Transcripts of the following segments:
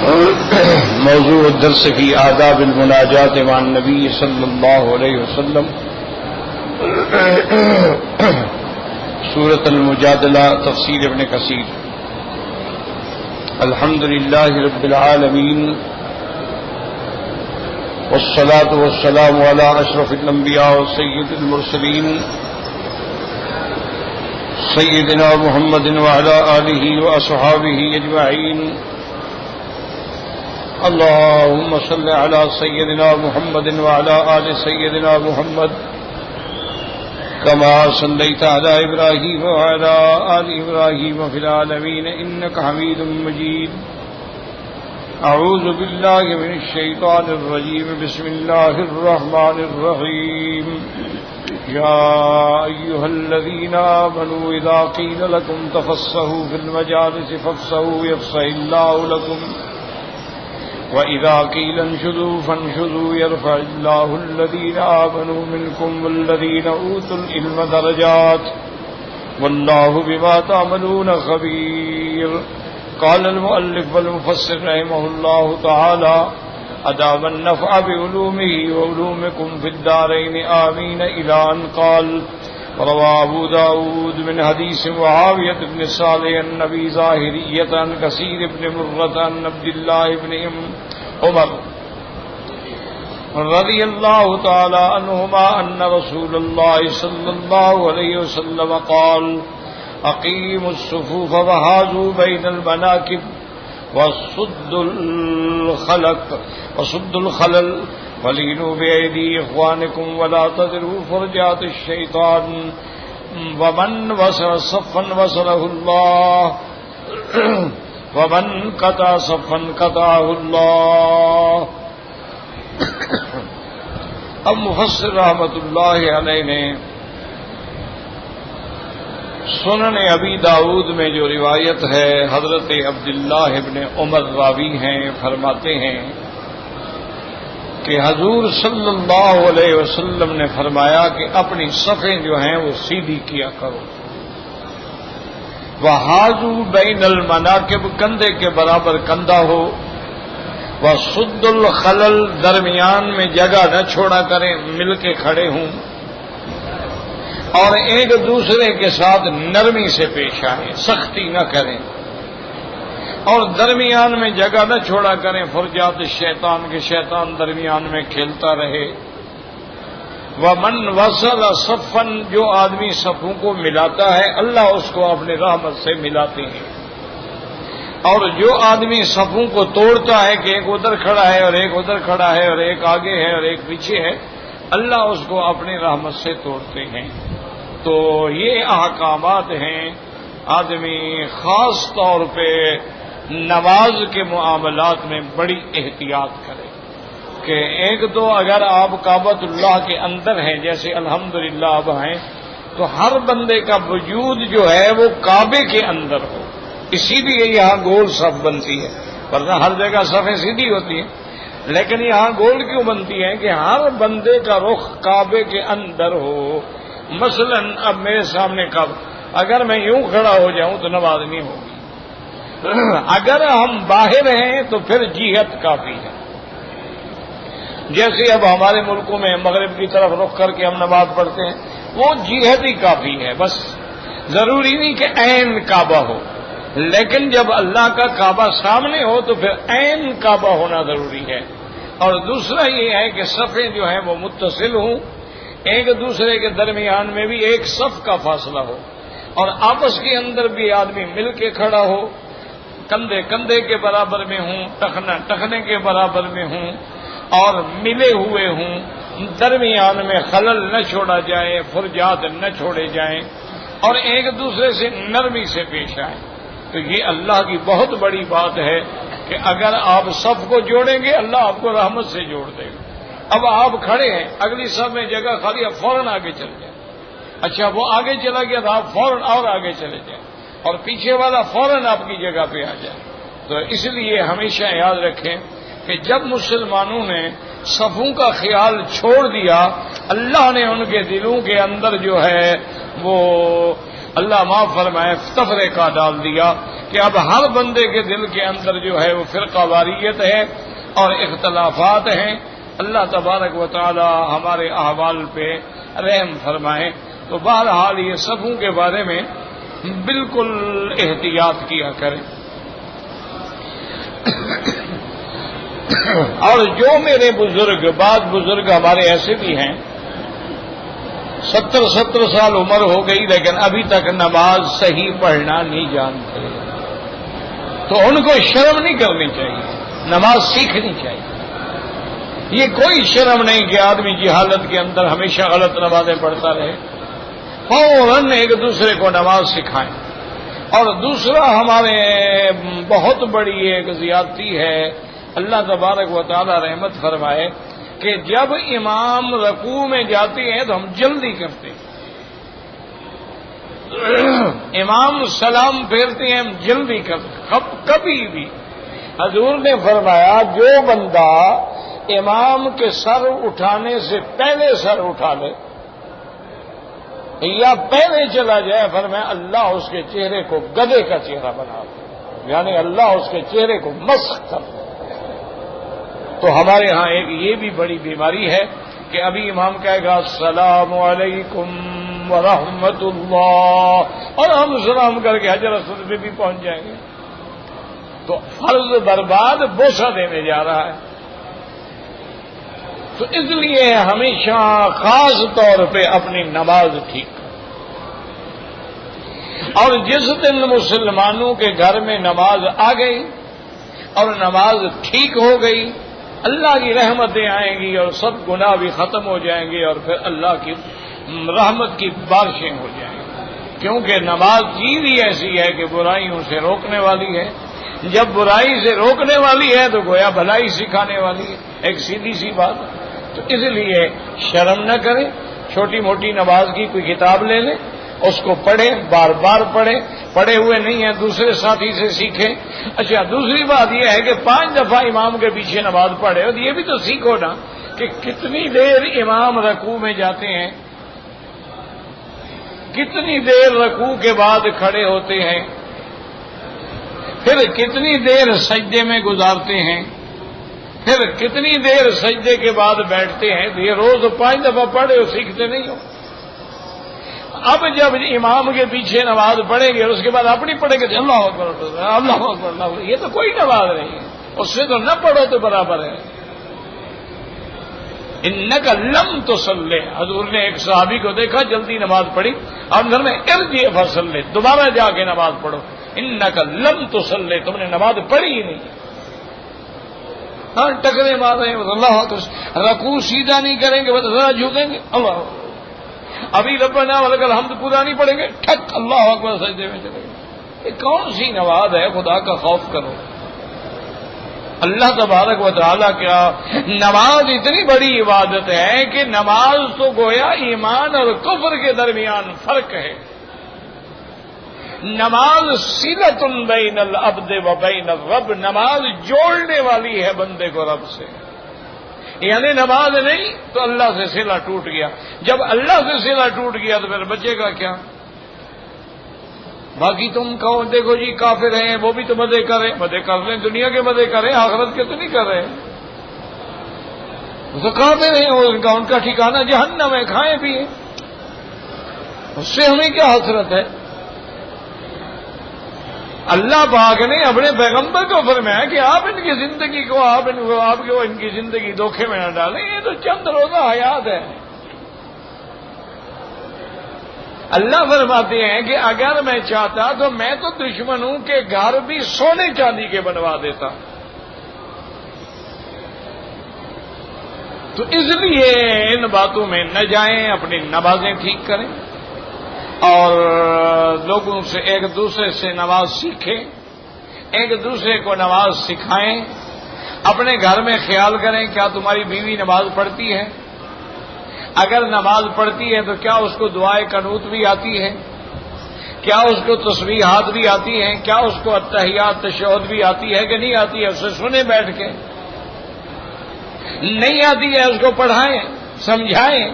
موضوع الدرس في آداب المناجات مع النبي صلى الله عليه وسلم سورة المجادلة تفسير ابن كثير. الحمد لله رب العالمين والصلاة والسلام على أشرف الأنبياء وسيد المرسلين سيدنا محمد وعلى آله وأصحابه أجمعين. اللهم صل على سيدنا محمد وعلى آل سيدنا محمد كما صليت على إبراهيم وعلى آل إبراهيم في العالمين إنك حميد مجيد. أعوذ بالله من الشيطان الرجيم. بسم الله الرحمن الرحيم. يا أيها الذين آمنوا إذا قيل لكم تفسحوا في المجالس فافسحوا يفسح الله لكم وَإِذَا قِيلَ انشُزُوا فَانشُزُوا يَرْفَعِ اللَّهُ الَّذِينَ آمَنُوا مِنكُمْ وَالَّذِينَ أُوتُوا الْعِلْمَ دَرَجَاتٍ وَاللَّهُ بِمَا تَعْمَلُونَ خَبِيرٌ. قال المؤلف والمفسر رحمه الله تعالى أدام النفع بعلومه وعلومكم في الدارين آمين إلى أن قال. وروى أبو داود من حديث معاوية بن صالح النبي ظاهرية عن كثير بن مرة عن عبد الله بن عمر رضي الله تعالى عنهما أن رسول الله صلى الله عليه وسلم قال أقيموا الصفوف وحاذوا بين المناكب وصدوا الخلل ولينوا بأيدي إخوانكم ولا تضربوا فرجات الشيطان ومن وصل صفا وصله الله ومن قطع صفا قطعه الله. اب مفسر رحمت اللہ علیہ نے سنن ابی داؤد میں جو روایت ہے حضرت عبداللہ ابن عمر راوی ہیں، فرماتے ہیں کہ حضور صلی اللہ علیہ وسلم نے فرمایا کہ اپنی صفیں جو ہیں وہ سیدھی کیا کرو. وَحَاذُوا بَيْنَ الْمَنَاكِبِ کندھے کے برابر کندھا ہو. وَصُدُّ الْخَلَلِ درمیان میں جگہ نہ چھوڑا کریں، مل کے کھڑے ہوں اور ایک دوسرے کے ساتھ نرمی سے پیش آئیں، سختی نہ کریں اور درمیان میں جگہ نہ چھوڑا کریں فرجات شیطان کے، شیطان درمیان میں کھیلتا رہے. وَمَنْ وَصَلَ صَفًّا جو آدمی صفوں کو ملاتا ہے اللہ اس کو اپنے رحمت سے ملاتے ہیں، اور جو آدمی صفوں کو توڑتا ہے کہ ایک ادھر کھڑا ہے اور ایک ادھر کھڑا ہے اور ایک آگے ہے اور ایک پیچھے ہے اللہ اس کو اپنی رحمت سے توڑتے ہیں. تو یہ احکامات ہیں. آدمی خاص طور پہ نماز کے معاملات میں بڑی احتیاط کرے کہ ایک تو اگر آپ کعبۃ اللہ کے اندر ہیں جیسے الحمدللہ اب ہیں تو ہر بندے کا وجود جو ہے وہ کعبے کے اندر ہو، اسی لیے یہاں گول صف بنتی ہے، ورنہ ہر جگہ صفیں سیدھی ہوتی ہیں، لیکن یہاں گول کیوں بنتی ہے کہ ہر بندے کا رخ کعبے کے اندر ہو. مثلا اب میرے سامنے کعبہ، اگر میں یوں کھڑا ہو جاؤں تو نماز نہیں ہوگی. اگر ہم باہر ہیں تو پھر جہت کافی ہے. جیسے اب ہمارے ملکوں میں مغرب کی طرف رخ کر کے ہم نماز پڑھتے ہیں وہ جہت ہی کافی ہے، بس ضروری نہیں کہ عین کعبہ ہو، لیکن جب اللہ کا کعبہ سامنے ہو تو پھر عین کعبہ ہونا ضروری ہے. اور دوسرا یہ ہے کہ صفیں جو ہیں وہ متصل ہوں، ایک دوسرے کے درمیان میں بھی ایک صف کا فاصلہ ہو اور آپس کے اندر بھی آدمی مل کے کھڑا ہو، کندھے کندھے کے برابر میں ہوں، ٹخنا ٹخنے کے برابر میں ہوں اور ملے ہوئے ہوں، درمیان میں خلل نہ چھوڑا جائے، فرجات نہ چھوڑے جائیں اور ایک دوسرے سے نرمی سے پیش آئیں. تو یہ اللہ کی بہت بڑی بات ہے کہ اگر آپ صف کو جوڑیں گے اللہ آپ کو رحمت سے جوڑ دے گا. اب آپ کھڑے ہیں اگلی صف میں جگہ خالی، اب فوراً آگے چل جائیں. اچھا وہ آگے چلا گیا تھا آپ فوراً اور آگے چلے جائیں اور پیچھے والا فوراً آپ کی جگہ پہ آ جائے. تو اس لیے ہمیشہ یاد رکھیں کہ جب مسلمانوں نے صفوں کا خیال چھوڑ دیا اللہ نے ان کے دلوں کے اندر جو ہے وہ اللہ معاف فرمائے تفرقہ ڈال دیا. کہ اب ہر بندے کے دل کے اندر جو ہے وہ فرقہ واریت ہے اور اختلافات ہیں. اللہ تبارک و تعالی ہمارے احوال پہ رحم فرمائے. تو بہرحال یہ صفوں کے بارے میں بالکل احتیاط کیا کریں. اور جو میرے بزرگ، بعض بزرگ ہمارے ایسے بھی ہیں 70 سال عمر ہو گئی لیکن ابھی تک نماز صحیح پڑھنا نہیں جانتے، تو ان کو شرم نہیں کرنی چاہیے، نماز سیکھنی چاہیے. یہ کوئی شرم نہیں کہ آدمی جہالت کے اندر ہمیشہ غلط نمازیں پڑھتا رہے. فوراً ایک دوسرے کو نماز سکھائیں. اور دوسرا ہمارے بہت بڑی ایک زیادتی ہے، اللہ تبارک و تعالی رحمت فرمائے، کہ جب امام رکوع میں جاتے ہیں تو ہم جلدی کرتے ہیں. امام سلام پھیرتے ہیں ہم جلدی کرتے. کبھی بھی حضور نے فرمایا جو بندہ امام کے سر اٹھانے سے پہلے سر اٹھا لے یا پہلے چلا جائے، فرمایا اللہ اس کے چہرے کو گدھے کا چہرہ بنا دے، یعنی اللہ اس کے چہرے کو مسخ کر دے. تو ہمارے ہاں ایک یہ بھی بڑی بیماری ہے کہ ابھی امام کہے گا السلام علیکم ورحمۃ اللہ اور ہم سلام کر کے حجر اسود پہ بھی پہنچ جائیں گے، تو فرض برباد بوسہ دینے جا رہا ہے. تو اس لیے ہمیشہ خاص طور پہ اپنی نماز ٹھیک کریں. اور جس دن مسلمانوں کے گھر میں نماز آ گئی اور نماز ٹھیک ہو گئی، اللہ کی رحمتیں آئیں گی اور سب گناہ بھی ختم ہو جائیں گے اور پھر اللہ کی رحمت کی بارشیں ہو جائیں گی. کیونکہ نماز چیز ہی ایسی ہے کہ برائیوں سے روکنے والی ہے. جب برائی سے روکنے والی ہے تو گویا بھلائی سکھانے والی ہے. ایک سیدھی سی بات. تو اس لیے شرم نہ کریں، چھوٹی موٹی نماز کی کوئی کتاب لے لیں، اس کو پڑھیں، بار بار پڑھیں. پڑھے ہوئے نہیں ہیں دوسرے ساتھی سے سیکھیں. اچھا دوسری بات یہ ہے کہ 5 دفعہ امام کے پیچھے نماز پڑھے، اور یہ بھی تو سیکھو نا کہ کتنی دیر امام رکوع میں جاتے ہیں، کتنی دیر رکوع کے بعد کھڑے ہوتے ہیں، پھر کتنی دیر سجدے میں گزارتے ہیں، پھر کتنی دیر سجدے کے بعد بیٹھتے ہیں. تو یہ روز 5 دفعہ پڑھے ہو، سیکھتے نہیں ہو. اب جب امام کے پیچھے نماز پڑھیں گے اور اس کے بعد اپنی پڑھیں گے تو اللہ اکبر اللہ اکبر اللہ اکبر، یہ تو کوئی نماز نہیں ہے. اس سے تو نہ پڑھو تو برابر ہے. انک لم تصلی، حضور نے ایک صحابی کو دیکھا جلدی نماز پڑھی اور گھر میں ارجع فصلی، دوبارہ جا کے نماز پڑھو. انک لم تصلی، تم نے نماز پڑھی ہی نہیں. ہاں ٹکرے مار رہے ہیں اللہ اکبر، رکوع سیدھا نہیں کریں گے بس ذرا جھکیں گے اللہ اکبر. ابھی ربنا ولک الحمد پورا نہیں پڑھیں گے، ٹھک اللہ اکبر سجدے میں چلے گئے. یہ کون سی نماز ہے؟ خدا کا خوف کرو. اللہ تبارک و تعالیٰ کیا نماز اتنی بڑی عبادت ہے کہ نماز تو گویا ایمان اور کفر کے درمیان فرق ہے. نماز صلۃ بین العبد و بین الرب، نماز جوڑنے والی ہے بندے کو رب سے. یعنی نماز نہیں تو اللہ سے صلہ ٹوٹ گیا. جب اللہ سے صلہ ٹوٹ گیا تو پھر بچے گا کیا؟ باقی تم کہو دیکھو جی کافر ہیں وہ بھی تو مزے کریں، مزے کر لیں، دنیا کے مزے کریں، آخرت کے تو نہیں کر رہے. تو کافر ہیں ان کا ٹھکانہ جہنم ہے، کھائیں پیئیں، اس سے ہمیں کیا حسرت ہے؟ اللہ پاک نے اپنے پیغمبر کو فرمایا کہ آپ ان کی زندگی کو ان کی زندگی دھوکے میں نہ ڈالیں، یہ تو چند روزہ حیات ہے. اللہ فرماتے ہیں کہ اگر میں چاہتا تو میں تو دشمنوں کے گھر بھی سونے چاندی کے بنوا دیتا. تو اس لیے ان باتوں میں نہ جائیں، اپنی نمازیں ٹھیک کریں اور لوگوں سے ایک دوسرے سے نماز سیکھیں، ایک دوسرے کو نماز سکھائیں. اپنے گھر میں خیال کریں کیا تمہاری بیوی نماز پڑھتی ہے؟ اگر نماز پڑھتی ہے تو کیا اس کو دعائے قنوت بھی آتی ہے؟ کیا اس کو تسبیحات بھی آتی ہیں؟ کیا اس کو التحیات تشہد بھی آتی ہے کہ نہیں آتی ہے؟ اسے سنیں بیٹھ کے. نہیں آتی ہے اس کو پڑھائیں، سمجھائیں.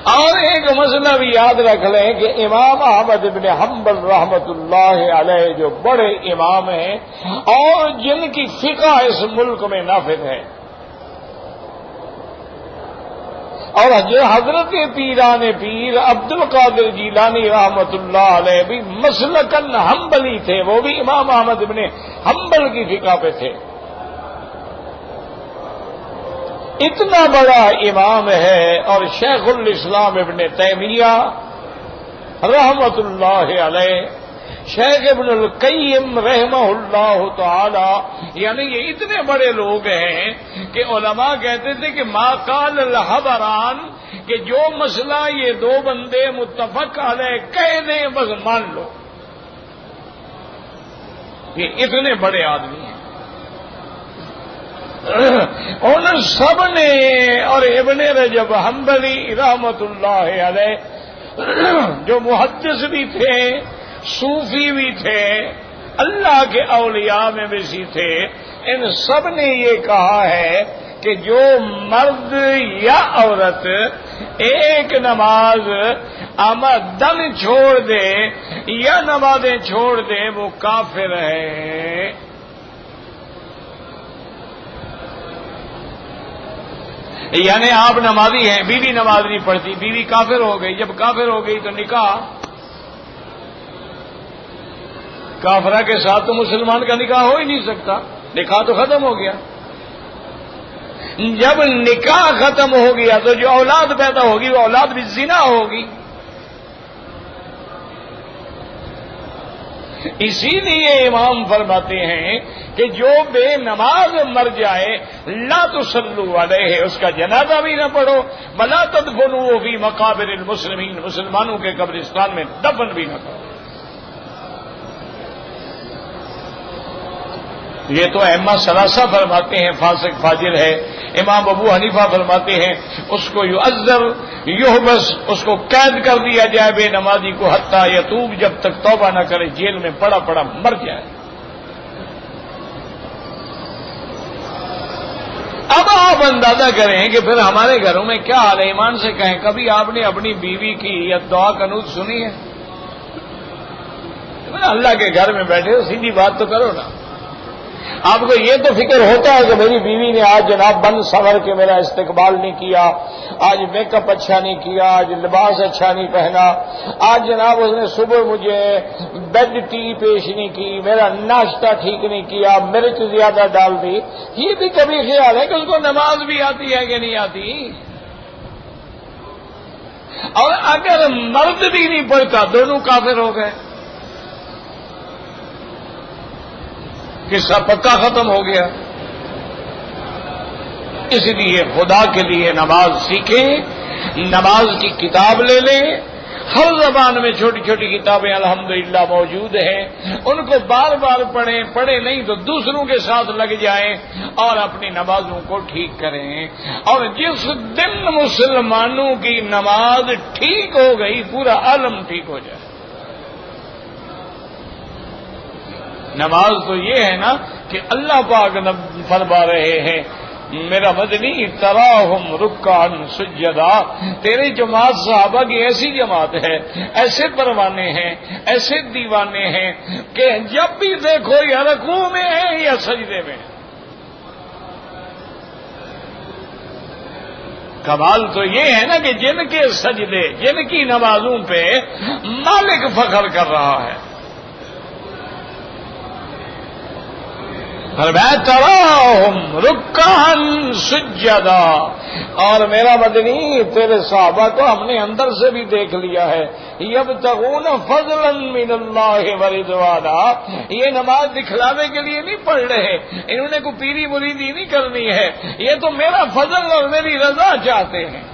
اور ایک مسئلہ بھی یاد رکھ لیں کہ امام احمد بن حنبل رحمت اللہ علیہ جو بڑے امام ہیں اور جن کی فقہ اس ملک میں نافذ ہے، اور جو حضرت پیران پیر عبد القادر جیلانی رحمت اللہ علیہ بھی مسلکن حنبلی تھے، وہ بھی امام احمد بن حنبل کی فقہ پہ تھے. اتنا بڑا امام ہے. اور شیخ الاسلام ابن تیمیہ رحمت اللہ علیہ، شیخ ابن القیم رحمہ اللہ تعالی، یعنی یہ اتنے بڑے لوگ ہیں کہ علماء کہتے تھے کہ ما قال الحبران، کہ جو مسئلہ یہ دو بندے متفق علیہ کہہ دیں بس مان لو. یہ اتنے بڑے آدمی ہیں. ان سب نے، اور ابن رجب حنبلی رحمت اللہ علیہ جو محدث بھی تھے، صوفی بھی تھے، اللہ کے اولیاء میں بھی سی تھے، ان سب نے یہ کہا ہے کہ جو مرد یا عورت ایک نماز آمدن چھوڑ دے یا نمازیں چھوڑ دے وہ کافر ہے. یعنی آپ نمازی ہیں، بیوی نماز نہیں پڑھتی، بیوی کافر ہو گئی. جب کافر ہو گئی تو نکاح، کافرہ کے ساتھ تو مسلمان کا نکاح ہو ہی نہیں سکتا، نکاح تو ختم ہو گیا. جب نکاح ختم ہو گیا تو جو اولاد پیدا ہوگی وہ اولاد بھی زنا ہوگی. اسی لیے امام فرماتے ہیں کہ جو بے نماز مر جائے لا تصلوا علیہ، اس کا جنازہ بھی نہ پڑھو، ولا تدفنوہ فی مقابر المسلمین، مسلمانوں کے قبرستان میں دفن بھی نہ کرو. یہ تو ائمہ ثلاثہ فرماتے ہیں فاسق فاجر ہے. امام ابو حنیفہ فرماتے ہیں اس کو یعذر یحبس، اس کو قید کر دیا جائے بے نمازی کو حتی یتوب، جب تک توبہ نہ کرے جیل میں پڑا پڑا مر جائے. اب آپ اندازہ کریں کہ پھر ہمارے گھروں میں کیا حال ہے. ایمان سے کہیں کبھی آپ نے اپنی بیوی کی یا دعا قنوت سنی ہے؟ اللہ کے گھر میں بیٹھے ہو، سیدھی بات تو کرو نا. آپ کو یہ تو فکر ہوتا ہے کہ میری بیوی نے آج جناب بن سنور کے میرا استقبال نہیں کیا، آج میک اپ اچھا نہیں کیا، آج لباس اچھا نہیں پہنا، آج جناب اس نے صبح مجھے بیڈ ٹی پیش نہیں کی، میرا ناشتہ ٹھیک نہیں کیا، مرچ زیادہ ڈال دی. یہ بھی کبھی خیال ہے کہ اس کو نماز بھی آتی ہے کہ نہیں آتی؟ اور اگر مرد بھی نہیں پڑھتا دونوں کافر ہو گئے. قصہ پکا ختم ہو گیا. اس لیے خدا کے لیے نماز سیکھیں، نماز کی کتاب لے لیں. ہر زبان میں چھوٹی چھوٹی کتابیں الحمدللہ موجود ہیں، ان کو بار بار پڑھیں نہیں تو دوسروں کے ساتھ لگ جائیں اور اپنی نمازوں کو ٹھیک کریں. اور جس دن مسلمانوں کی نماز ٹھیک ہو گئی پورا عالم ٹھیک ہو جائے. نماز تو یہ ہے نا کہ اللہ پاک فرما رہے ہیں میرا مدنی تراہم رکعا سجدا، تیری جماعت صحابہ کی ایسی جماعت ہے، ایسے پروانے ہیں، ایسے دیوانے ہیں کہ جب بھی دیکھو یا رکوع میں ہیں یا سجدے میں. کمال تو یہ ہے نا کہ جن کے سجدے، جن کی نمازوں پہ مالک فخر کر رہا ہے. تراہم رکعا سجدا، اور میرا مدنی تیرے صحابہ کو ہم نے اندر سے بھی دیکھ لیا ہے. یبتغون فضلا من اللہ ورضوانا، یہ نماز دکھلاوے کے لیے نہیں پڑھ رہے، انہوں نے کوئی پیری مریدی نہیں کرنی ہے، یہ تو میرا فضل اور میری رضا چاہتے ہیں.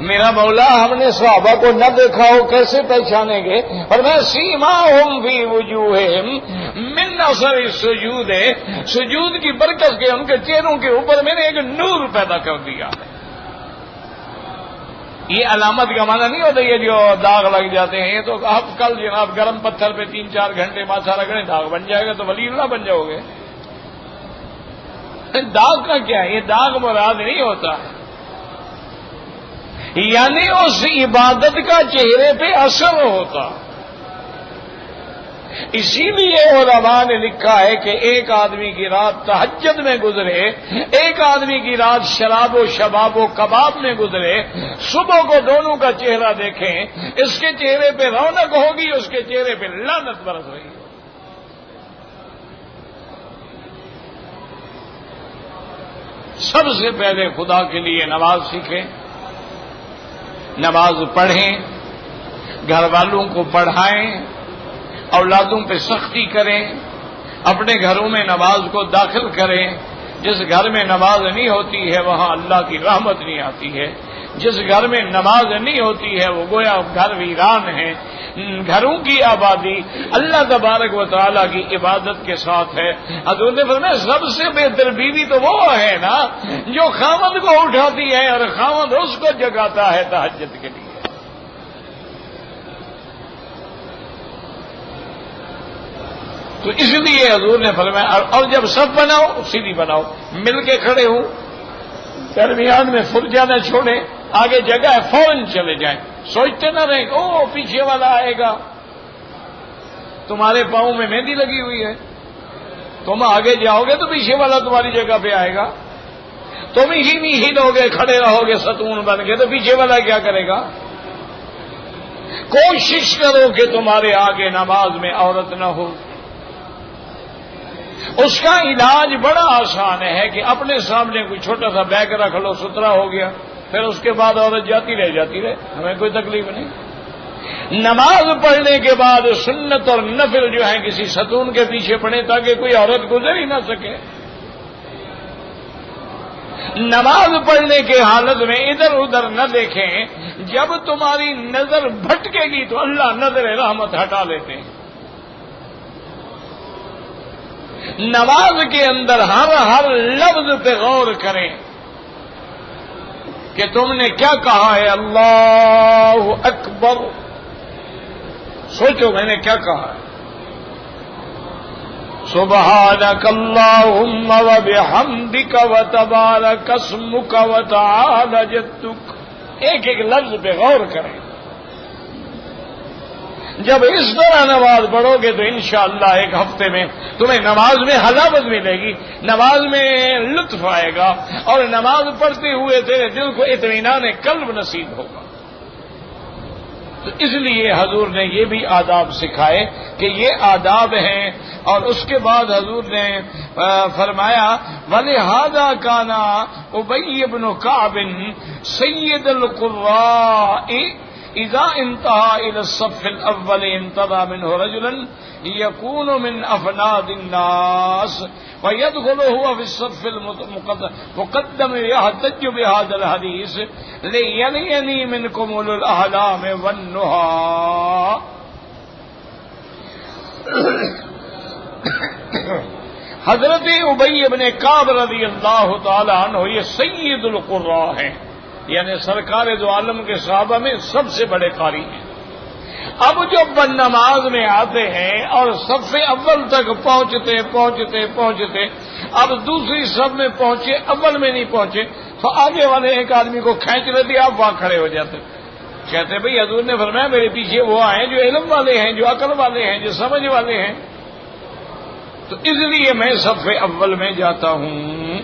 میرا مولا ہم نے صحابہ کو نہ دیکھا ہو کیسے پہچانیں گے؟ اور میں سیماہم فی وجوہہم من اثر السجود، سجود کی برکت کے ان کے چہروں کے اوپر میں نے ایک نور پیدا کر دیا. یہ علامت کا معنی نہیں ہوتا یہ جو داغ لگ جاتے ہیں، یہ تو آپ کل جناب گرم پتھر پہ 3-4 گھنٹے ماتھا رگڑیں داغ بن جائے گا تو ولی اللہ بن جاؤ گے. داغ کا کیا ہے؟ یہ داغ مراد نہیں ہوتا. یعنی اس عبادت کا چہرے پہ اثر ہوتا. اسی لیے علماء نے لکھا ہے کہ ایک آدمی کی رات تہجد میں گزرے، ایک آدمی کی رات شراب و شباب و کباب میں گزرے، صبح کو دونوں کا چہرہ دیکھیں، اس کے چہرے پہ رونق ہوگی، اس کے چہرے پہ لعنت برس رہی ہے. سب سے پہلے خدا کے لیے نماز سیکھیں، نماز پڑھیں، گھر والوں کو پڑھائیں، اولادوں پہ سختی کریں، اپنے گھروں میں نماز کو داخل کریں. جس گھر میں نماز نہیں ہوتی ہے وہاں اللہ کی رحمت نہیں آتی ہے. جس گھر میں نماز نہیں ہوتی ہے وہ گویا گھر ویران ہے. گھروں کی آبادی اللہ تبارک و تعالیٰ کی عبادت کے ساتھ ہے. حضور نے فرمایا سب سے بہتر بیوی تو وہ ہے نا جو خاوند کو اٹھاتی ہے اور خاوند اس کو جگاتا ہے تہجد کے لیے. تو اس لیے حضور نے فرمایا اور جب سب بناؤ سیدھی بناؤ، مل کے کھڑے ہوں، درمیان میں فرجہ نہ چھوڑیں، آگے جگہ ہے فوراً چلے جائیں، سوچتے نہ رہیں کہ او پیچھے والا آئے گا. تمہارے پاؤں میں مہندی لگی ہوئی ہے، تم آگے جاؤ گے تو پیچھے والا تمہاری جگہ پہ آئے گا. تم ہی نہیں ہلو گے، کھڑے رہو گے ستون بن کے، تو پیچھے والا کیا کرے گا؟ کوشش کرو کہ تمہارے آگے نماز میں عورت نہ ہو. اس کا علاج بڑا آسان ہے کہ اپنے سامنے کوئی چھوٹا سا بیگ رکھ لو، ستھرا ہو گیا، پھر اس کے بعد عورت جاتی رہے، ہمیں کوئی تکلیف نہیں. نماز پڑھنے کے بعد سنت اور نفل جو ہیں کسی ستون کے پیچھے پڑھیں تاکہ کوئی عورت گزر ہی نہ سکے. نماز پڑھنے کے حالت میں ادھر ادھر نہ دیکھیں. جب تمہاری نظر بھٹکے گی تو اللہ نظر رحمت ہٹا لیتے ہیں. نماز کے اندر ہر لفظ پہ غور کریں کہ تم نے کیا کہا ہے. اللہ اکبر، سوچو میں نے کیا کہا ہے. سبحانک اللہم وبحمدک وتبارک اسمک وتعالی جدک. ایک ایک لفظ پہ غور کریں. جب اس طرح نماز پڑھو گے تو انشاءاللہ ایک ہفتے میں تمہیں نماز میں حلاوت ملے گی، نماز میں لطف آئے گا، اور نماز پڑھتے ہوئے تیرے دل کو اطمینان قلب نصیب ہوگا. تو اس لیے حضور نے یہ بھی آداب سکھائے کہ یہ آداب ہیں. اور اس کے بعد حضور نے فرمایا وَلِهَذَا كَانَ أُبَيُّ بْنُ كَعْبٍ سَيِّدَ الْقُرَّاءِ اذا انتهى الى الصف الاول انتظر منه رجلا يكون من افناد الناس ويدخل هو في الصف المقدم يحتج بهذا الحديث ليليني منكم اولو الاحلام والنهى. حضرت ابی ابن کعب رضی اللہ تعالی عنہ یہ سید القراء ہیں، یعنی سرکار دو عالم کے صحابہ میں سب سے بڑے قاری ہیں. اب جب نماز میں آتے ہیں اور صف اول تک پہنچتے اب دوسری صف میں پہنچے، اول میں نہیں پہنچے تو آگے والے ایک آدمی کو کھینچ لیتے، آپ وہاں کھڑے ہو جاتے. کہتے بھئی حضور نے فرمایا میرے پیچھے وہ آئے جو علم والے ہیں، جو عقل والے ہیں، جو سمجھ والے ہیں، تو اس لیے میں صف اول میں جاتا ہوں.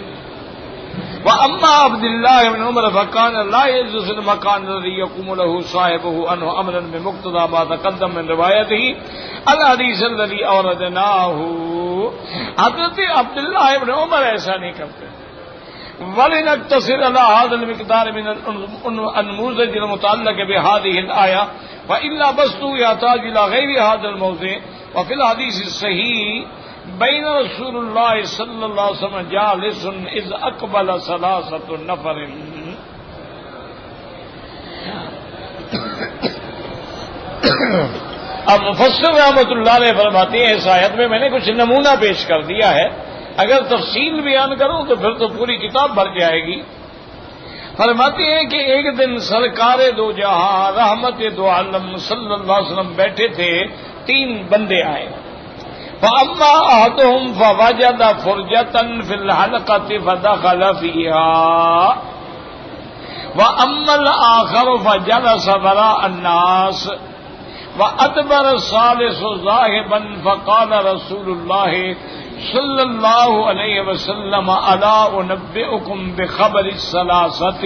وَأَمَّا عَبْدِ اللَّهِ بْنِ عُمَرَ فَكَانَ لَا يَجْلِسُ فِي الْمَكَانِ الَّذِي يَقُومُ لَهُ صَاحِبُهُ عَنْهُ أَمْرًا بِمُقْتَضَىٰ مَا تَقَدَّمَ مِنْ رِوَایَتِهِ الْحَدِيثِ الَّذِي أَوْرَدْنَاهُ. حضرت عبداللہ ابن عمر ایسا نہیں کرتے. وَلِنَقْتَصِرْ عَلَىٰ هَٰذَا الْمِقْدَارِ مِنَ النموذج المتعلق بهذه الآية وإلا بسطوا يحتاج إلى غير هذا الموضع. وفي الحديث الصحيح بین رسول اللہ صلی اللہ علیہ وسلم جالس اذ اقبل ثلاثۃ نفر. اب مفسر رحمۃ اللہ علیہ فرماتے ہیں اس آیت میں میں نے کچھ نمونہ پیش کر دیا ہے، اگر تفصیل بیان کروں تو پھر تو پوری کتاب بھر جائے گی. فرماتے ہیں کہ ایک دن سرکار دو جہاں رحمت دو عالم صلی اللہ علیہ وسلم بیٹھے تھے، تین بندے آئے. فَأَمَّا أَحَدُهُمْ فَوَجَدَ فُرْجَةً فِي الْحَلْقَةِ فَدَخَلَ فِيهَا وَأَمَّا الْآخَرُ فَجَلَسَ وَرَاءَ النَّاسِ وَأَدْبَرَ الثَّالِثُ ذَاهِبًا فَقَالَ رَسُولُ اللَّهِ صلی اللہ علیہ وسلم الا انبئکم بخبر الثلاثۃ.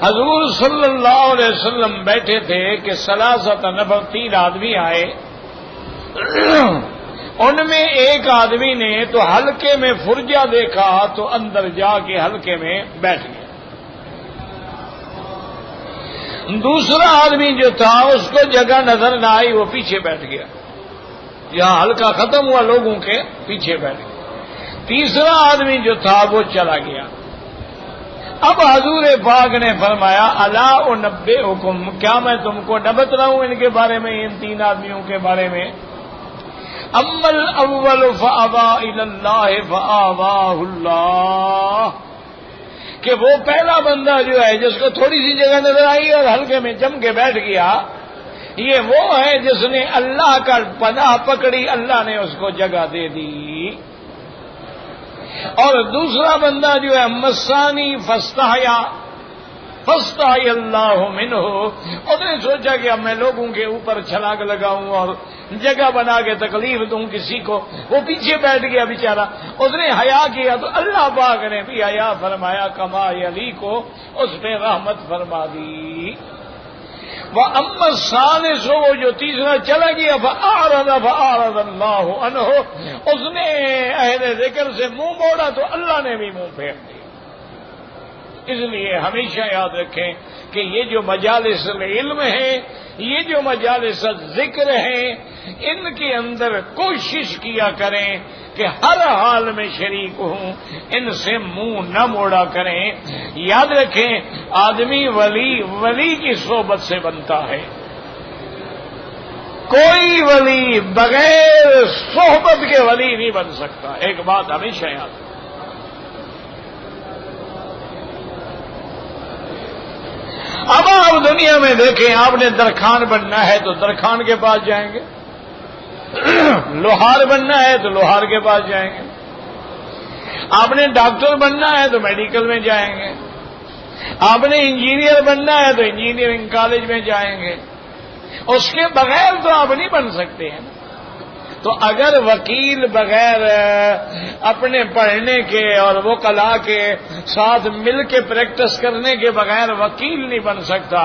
حضور صلی اللہ علیہ وسلم بیٹھے تھے کہ ثلاثۃ نفر 3 آدمی آئے. ان میں ایک آدمی نے تو حلقے میں فرجہ دیکھا تو اندر جا کے حلقے میں بیٹھ گیا. دوسرا آدمی جو تھا اس کو جگہ نظر نہ آئی, وہ پیچھے بیٹھ گیا, یہاں حلقہ ختم ہوا لوگوں کے پیچھے بیٹھ گیا. تیسرا آدمی جو تھا وہ چلا گیا. اب حضور پاک نے فرمایا الا انبئکم, کیا میں تم کو نہ بتلاؤں ان کے بارے میں, ان 3 آدمیوں کے بارے میں. اما الاول فابى الى الله فآواه اللہ, کہ وہ پہلا بندہ جو ہے جس کو تھوڑی سی جگہ نظر آئی اور حلقے میں جم کے بیٹھ گیا, یہ وہ ہے جس نے اللہ کا پناہ پکڑی, اللہ نے اس کو جگہ دے دی. اور دوسرا بندہ جو ہے مسانی فاستحی اللہ منہ, اس نے سوچا کہ اب میں لوگوں کے اوپر چھلانگ لگاؤں اور جگہ بنا کے تکلیف دوں کسی کو, وہ پیچھے بیٹھ گیا بیچارہ. اس نے حیا کیا تو اللہ پاک نے بھی حیا فرمایا, کما یلی کو اس پہ رحمت فرما دی. وَأَمَّا الثَّالِثُ, وہ جو تیسرا چلا گیا, فَأَعْرَضَ اللَّهُ عَنْهُ, اس نے اہل ذکر سے منہ موڑا تو اللہ نے بھی منہ پھیر دیا. اس لیے ہمیشہ یاد رکھیں کہ یہ جو مجالس العلم ہیں, یہ جو مجالس ذکر ہیں, ان کے اندر کوشش کیا کریں کہ ہر حال میں شریک ہوں, ان سے منہ نہ موڑا کریں. یاد رکھیں آدمی ولی کی صحبت سے بنتا ہے, کوئی ولی بغیر صحبت کے ولی نہیں بن سکتا. ایک بات ہمیشہ یاد رکھیں. اب آپ دنیا میں دیکھیں, آپ نے درخان بننا ہے تو درخان کے پاس جائیں گے, لوہار بننا ہے تو لوہار کے پاس جائیں گے, آپ نے ڈاکٹر بننا ہے تو میڈیکل میں جائیں گے, آپ نے انجینئر بننا ہے تو انجینئرنگ کالج میں جائیں گے. اس کے بغیر تو آپ نہیں بن سکتے ہیں. تو اگر وکیل بغیر اپنے پڑھنے کے اور وکلاء کے ساتھ مل کے پریکٹس کرنے کے بغیر وکیل نہیں بن سکتا,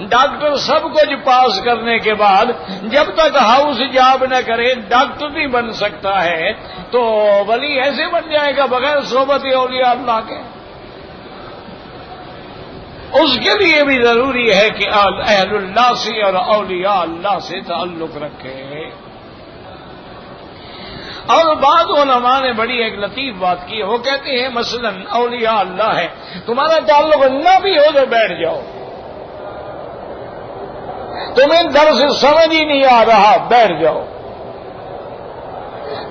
ڈاکٹر سب کچھ پاس کرنے کے بعد جب تک ہاؤس جاب نہ کرے ڈاکٹر نہیں بن سکتا ہے, تو ولی ایسے بن جائے گا بغیر صحبت اولیاء اللہ کے. اس کے لیے بھی ضروری ہے کہ اہل اللہ سے اور اولیاء اللہ سے تعلق رکھے. اور بعض علماء نے بڑی ایک لطیف بات کی, وہ کہتے ہیں مثلا اولیاء اللہ ہے, تمہارا تعلق نہ بھی ہو تو بیٹھ جاؤ, تمہیں درس سمجھ ہی نہیں آ رہا بیٹھ جاؤ,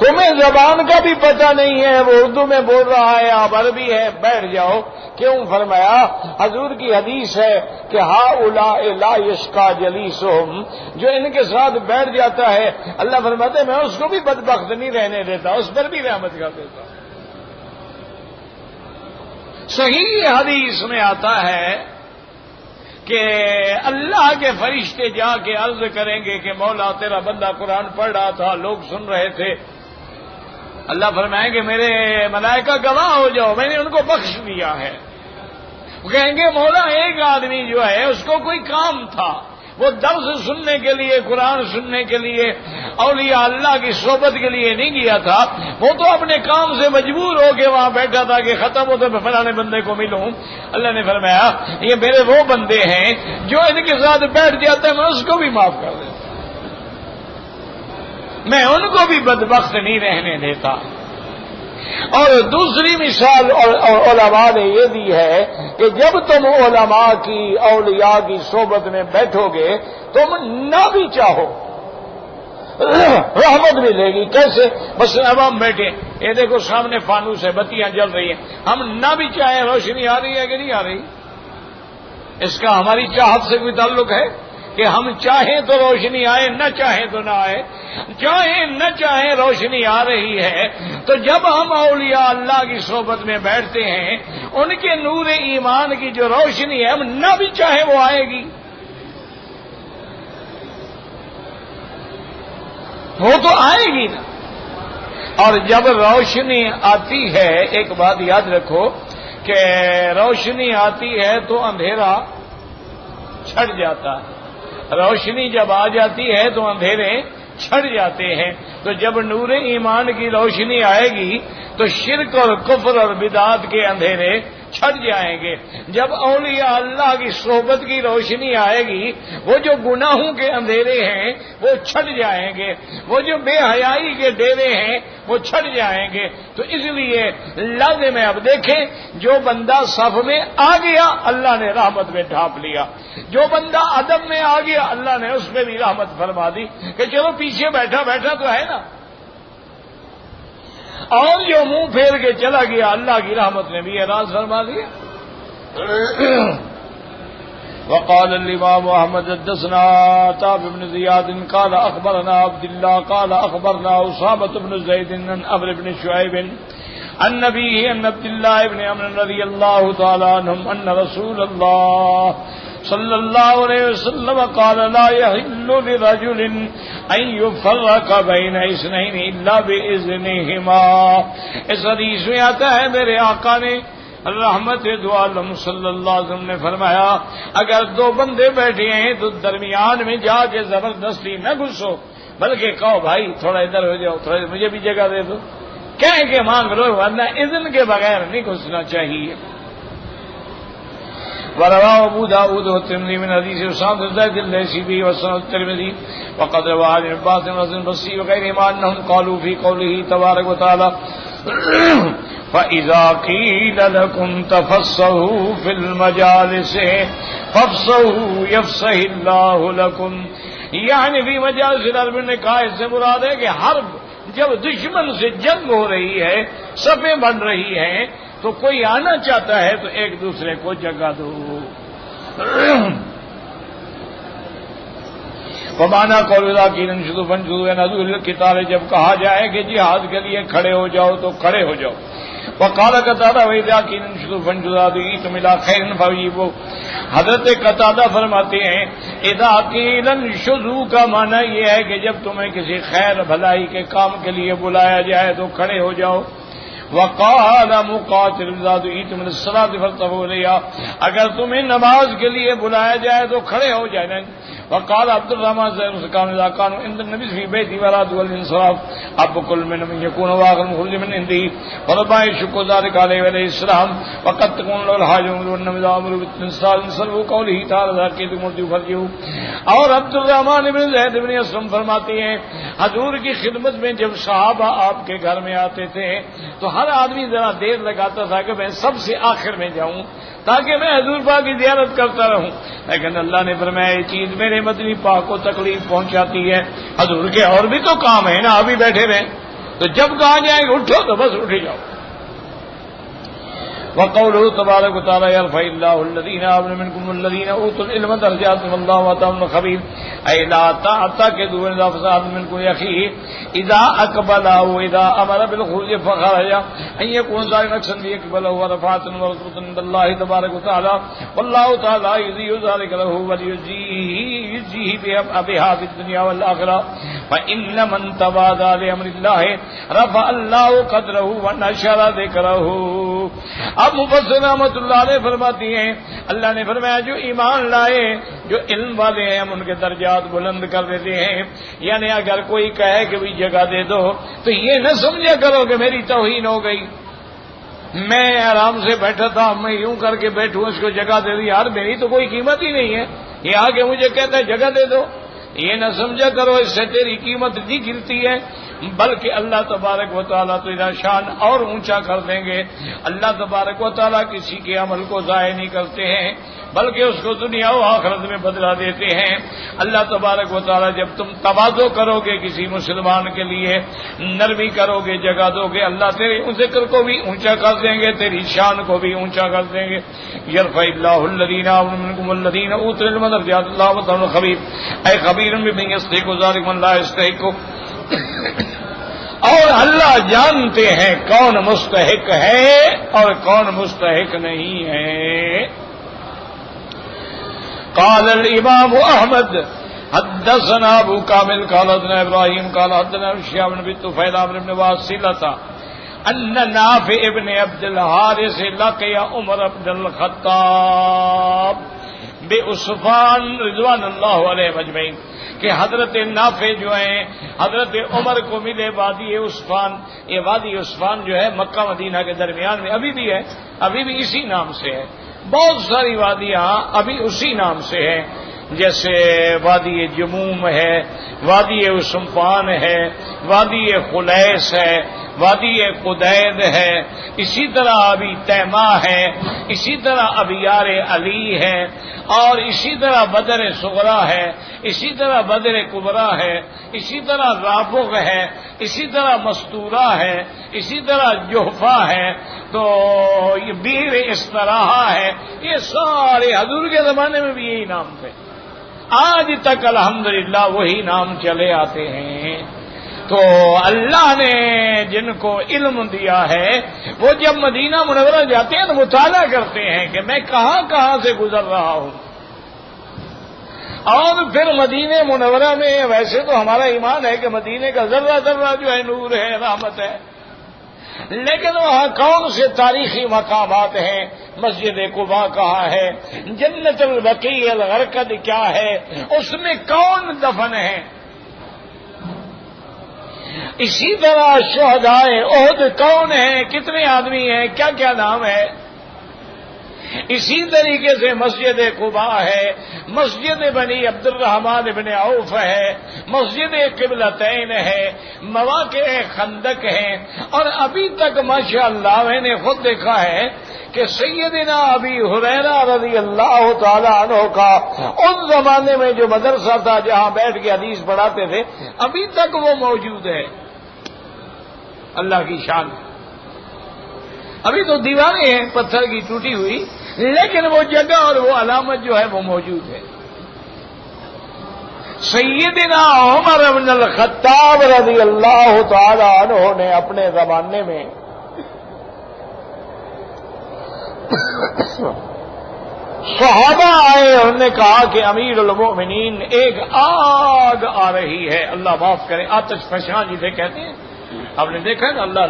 تمہیں زبان کا بھی پتہ نہیں ہے, وہ اردو میں بول رہا ہے آپ عربی ہے, بیٹھ جاؤ. کیوں؟ فرمایا حضور کی حدیث ہے کہ ہؤلاء لا یشقی جلیسہم, جو ان کے ساتھ بیٹھ جاتا ہے اللہ فرماتے ہیں میں اس کو بھی بدبخت نہیں رہنے دیتا, اس پر بھی رحمت کر دیتا. صحیح حدیث میں آتا ہے کہ اللہ کے فرشتے جا کے عرض کریں گے کہ مولا تیرا بندہ قرآن پڑھ رہا تھا, لوگ سن رہے تھے. اللہ فرمائیں گے میرے ملائکہ گواہ ہو جاؤ, میں نے ان کو بخش دیا ہے. وہ کہیں گے مولا ایک آدمی جو ہے اس کو کوئی کام تھا, وہ درس سننے کے لیے, قرآن سننے کے لیے, اولیاء اللہ کی صحبت کے لیے نہیں گیا تھا, وہ تو اپنے کام سے مجبور ہو کے وہاں بیٹھا تھا کہ ختم ہو تو میں فلانے بندے کو ملوں. اللہ نے فرمایا یہ میرے وہ بندے ہیں جو ان کے ساتھ بیٹھ جاتے ہیں, میں اس کو بھی معاف کر دیتا, میں ان کو بھی بدبخت نہیں رہنے دیتا. اور دوسری مثال علماء نے یہ دی ہے کہ جب تم علماء کی اولیاء کی صحبت میں بیٹھو گے تم نہ بھی چاہو رحمت ملے گی. کیسے؟ بس اب ہم بیٹھے, یہ دیکھو سامنے فانوس ہے, بتیاں جل رہی ہیں, ہم نہ بھی چاہیں روشنی آ رہی ہے کہ نہیں آ رہی؟ اس کا ہماری چاہت سے کوئی تعلق ہے کہ ہم چاہیں تو روشنی آئے, نہ چاہیں تو نہ آئے. چاہیں نہ چاہیں روشنی آ رہی ہے. تو جب ہم اولیاء اللہ کی صحبت میں بیٹھتے ہیں ان کے نور ایمان کی جو روشنی ہے ہم نہ بھی چاہیں وہ آئے گی. وہ تو آئے گی نا. اور جب روشنی آتی ہے ایک بات یاد رکھو کہ روشنی آتی ہے تو اندھیرا چھٹ جاتا ہے. روشنی جب آ جاتی ہے تو اندھیرے چھٹ جاتے ہیں. تو جب نور ایمان کی روشنی آئے گی تو شرک اور کفر اور بدعات کے اندھیرے چھٹ جائیں گے. جب اولیاء اللہ کی صحبت کی روشنی آئے گی وہ جو گناہوں کے اندھیرے ہیں وہ چھٹ جائیں گے. وہ جو بے حیائی کے ڈیرے ہیں وہ چھٹ جائیں گے. تو اس لیے لازم ہے. اب دیکھیں جو بندہ صف میں آ گیا اللہ نے رحمت میں ڈھانپ لیا. جو بندہ ادب میں آ گیا اللہ نے اس میں بھی رحمت فرما دی کہ چلو پیچھے بیٹھا بیٹھا تو ہے نا. اور جو منہ پھیر کے چلا گیا اللہ کی رحمت نے بھی اعراض فرما دیا. وقال الامام احمد حدثنا تابع بن زیاد قال اخبرنا عبد الله قال اخبرنا اسامة بن زید عن عمرو بن شعيب عن نبيه عن عبد الله بن عمرو رضي الله تعالى عنهم ان رسول الله صلی اللہ علیہ وسلم قال لا يحل لرجل ان يفرق بين اثنين الا باذنهما. اس حدیث میں آتا ہے میرے آقا نے رحمت دو عالم صلی اللہ علیہ وسلم نے فرمایا اگر دو بندے بیٹھے ہیں تو درمیان میں جا کے زبردستی نہ گھسو بلکہ کہو بھائی تھوڑا ادھر ہو جاؤ تھوڑا مجھے بھی جگہ دے دو. کہہ کے مانگ لو ورنہ اذن کے بغیر نہیں گھسنا چاہیے. ورواه ابو داود والترمذي من حديث اسامة بن زيد الليثي به وسنن الترمذي وقد روى عن عباس بن حسن البصري وغيرهما انهم قالوا في قوله تبارك وتعالى فإذا قيل لكم تفصحوا في المجالس فافصحوا يفصح الله لكم. یعنی فی مجالس العرب نے کہا اس سے مراد ہے کہ حرب جب دشمن سے جنگ ہو رہی ہے صفیں بن رہی ہیں تو کوئی آنا چاہتا ہے تو ایک دوسرے کو جگہ دو. ومانا قول ذاکر انشدوا فانشدوا نذور القتال جب کہا جائے کہ جہاد کے لیے کھڑے ہو جاؤ تو کھڑے ہو جاؤ. وقال قتادہ وذاکر انشدوا فانشدوا دعیتم الی خیر فاجیبوا. حضرت قتادہ فرماتے ہیں اذا قیل انشدوا کا معنی یہ ہے کہ جب تمہیں کسی خیر بھلائی کے کام کے لیے بلایا جائے تو کھڑے ہو جاؤ. وقال مقاتل اذا دعیتم الی الصلاۃ فارتفعوا الیہا اگر تمہیں نماز کے لیے بلایا جائے تو کھڑے ہو جائیں. وقال عبد الرحمن زكان اذا كانوا عند النبي في بيته وراد والانصراف اب كل من يكون واخر مخرج من عنده وربما يشك ذلك عليه عليه السلام وقد تكون له الحاجه والنبي امر بالانصراف صلوا قوله تعالى ذاكر مرضي فرجه. اور عبد الرحمن بن زید بن اسلم فرماتے ہیں حضور کی خدمت میں جب صحابہ آپ کے گھر میں آتے تھے تو ہر آدمی ذرا دیر لگاتا تھا کہ میں سب سے آخر میں جاؤں تاکہ میں حضور پاک کی زیارت کرتا رہوں. لیکن اللہ نے فرمایا یہ چیز میرے مدنی پاک کو تکلیف پہنچاتی ہے. حضور کے اور بھی تو کام ہے نا ابھی بیٹھے رہیں تو جب کہا جائے گا اٹھو تو بس اٹھ جاؤ. وقوله تبارك وتعالى يرفع الله الذين آمنوا منكم والذين اوتوا العلم درجات والله واسع خبير. اي لا تعتقدوا ان فساد منكم يا اخي اذا اقبل واذا امر بالخروج فخرج ان يكون ذلك اكثر يقبله ورفعت ورتبه عند الله تبارك وتعالى والله تعالى يذي ذلك له وليجزيه بها في الدنيا والاخره. فان من تواضع لامر الله رفع الله قدره ونشر ذكره. اب مفسر رحمۃ اللہ علیہ فرماتی ہیں اللہ نے فرمایا جو ایمان لائے جو علم والے ہیں ہم ان کے درجات بلند کر دیتے ہیں. یعنی اگر کوئی کہے کہ بھی جگہ دے دو تو یہ نہ سمجھا کرو کہ میری توہین ہو گئی. میں آرام سے بیٹھا تھا میں یوں کر کے بیٹھوں اس کو جگہ دے دی یار میری تو کوئی قیمت ہی نہیں ہے یہ آ کے مجھے کہتا ہے جگہ دے دو. یہ نہ سمجھا کرو اس سے تیری قیمت نہیں گرتی ہے بلکہ اللہ تبارک و تعالیٰ تیرا شان اور اونچا کر دیں گے. اللہ تبارک و تعالیٰ کسی کے عمل کو ضائع نہیں کرتے ہیں بلکہ اس کو دنیا و آخرت میں بدلا دیتے ہیں. اللہ تبارک و تعالیٰ جب تم تواضع کرو گے کسی مسلمان کے لیے نرمی کرو گے جگہ دو گے اللہ تیرے ذکر کو بھی اونچا کر دیں گے تیری شان کو بھی اونچا کر دیں گے. یرفع اللہ الذین آمنوا منکم والذین اوتوا العلم درجات اللہ واسع خبیر. اے خبیر بمن یستحق ذلک من لا یستحق اور اللہ جانتے ہیں کون مستحق ہے اور کون مستحق نہیں ہے. قال الامام احمد حدثنا ابو کامل قال حدثنا ابراہیم قال حدثنا شهاب بن طفیل عمرو بن واصلة ان نافع ابن عبد الحارث لقي عمر بن الخطاب بعصفان رضوان اللہ علیہ اجمعین کہ حضرت نافع جو ہیں حضرت عمر کو ملے وادی عصفان. یہ وادی عصفان جو ہے مکہ مدینہ کے درمیان میں ابھی بھی ہے, ابھی بھی اسی نام سے ہے. بہت ساری وادیاں ابھی اسی نام سے ہیں, جیسے وادی جموم ہے, وادی عصفان ہے, وادی خلیس ہے, وادی قدید ہے, اسی طرح ابھی تیما ہے, اسی طرح ابیار علی ہے, اور اسی طرح بدر صغرا ہے, اسی طرح بدر کبرا ہے, اسی طرح رافق ہے, اسی طرح مستورہ ہے, اسی طرح جوفا ہے, تو یہ بیر استراح ہے. یہ سارے حضور کے زمانے میں بھی یہی نام تھے, آج تک الحمدللہ وہی نام چلے آتے ہیں. تو اللہ نے جن کو علم دیا ہے وہ جب مدینہ منورہ جاتے ہیں تو مطالعہ کرتے ہیں کہ میں کہاں کہاں سے گزر رہا ہوں. اور پھر مدینہ منورہ میں ویسے تو ہمارا ایمان ہے کہ مدینہ کا ذرہ ذرہ جو ہے نور ہے, رحمت ہے, لیکن وہاں کون سے تاریخی مقامات ہیں. مسجد قباء کہاں ہے, جنت البقیع الغرقد کیا ہے, اس میں کون دفن ہے. اسی طرح شہدائے احد کون ہیں, کتنے آدمی ہیں, کیا کیا نام ہے. اسی طریقے سے مسجد قباء ہے, مسجد بنی عبد الرحمن بن عوف ہے, مسجد قبلتین ہے, مواقع خندق ہیں. اور ابھی تک ماشاءاللہ میں نے خود دیکھا ہے کہ سیدنا ابی ہریرہ رضی اللہ تعالی عنہ کا اس زمانے میں جو مدرسہ تھا جہاں بیٹھ کے حدیث پڑھاتے تھے, ابھی تک وہ موجود ہے. اللہ کی شان. ابھی تو دیواریں ہیں پتھر کی ٹوٹی ہوئی, لیکن وہ جگہ اور وہ علامت جو ہے وہ موجود ہے. سیدنا عمر بن الخطاب رضی اللہ تعالی عنہ نے اپنے زمانے میں صحابہ آئے, انہوں نے کہا کہ امیر المؤمنین ایک آگ آ رہی ہے. اللہ معاف کرے, آتش فشاں جسے کہتے ہیں. آپ نے دیکھا نا, اللہ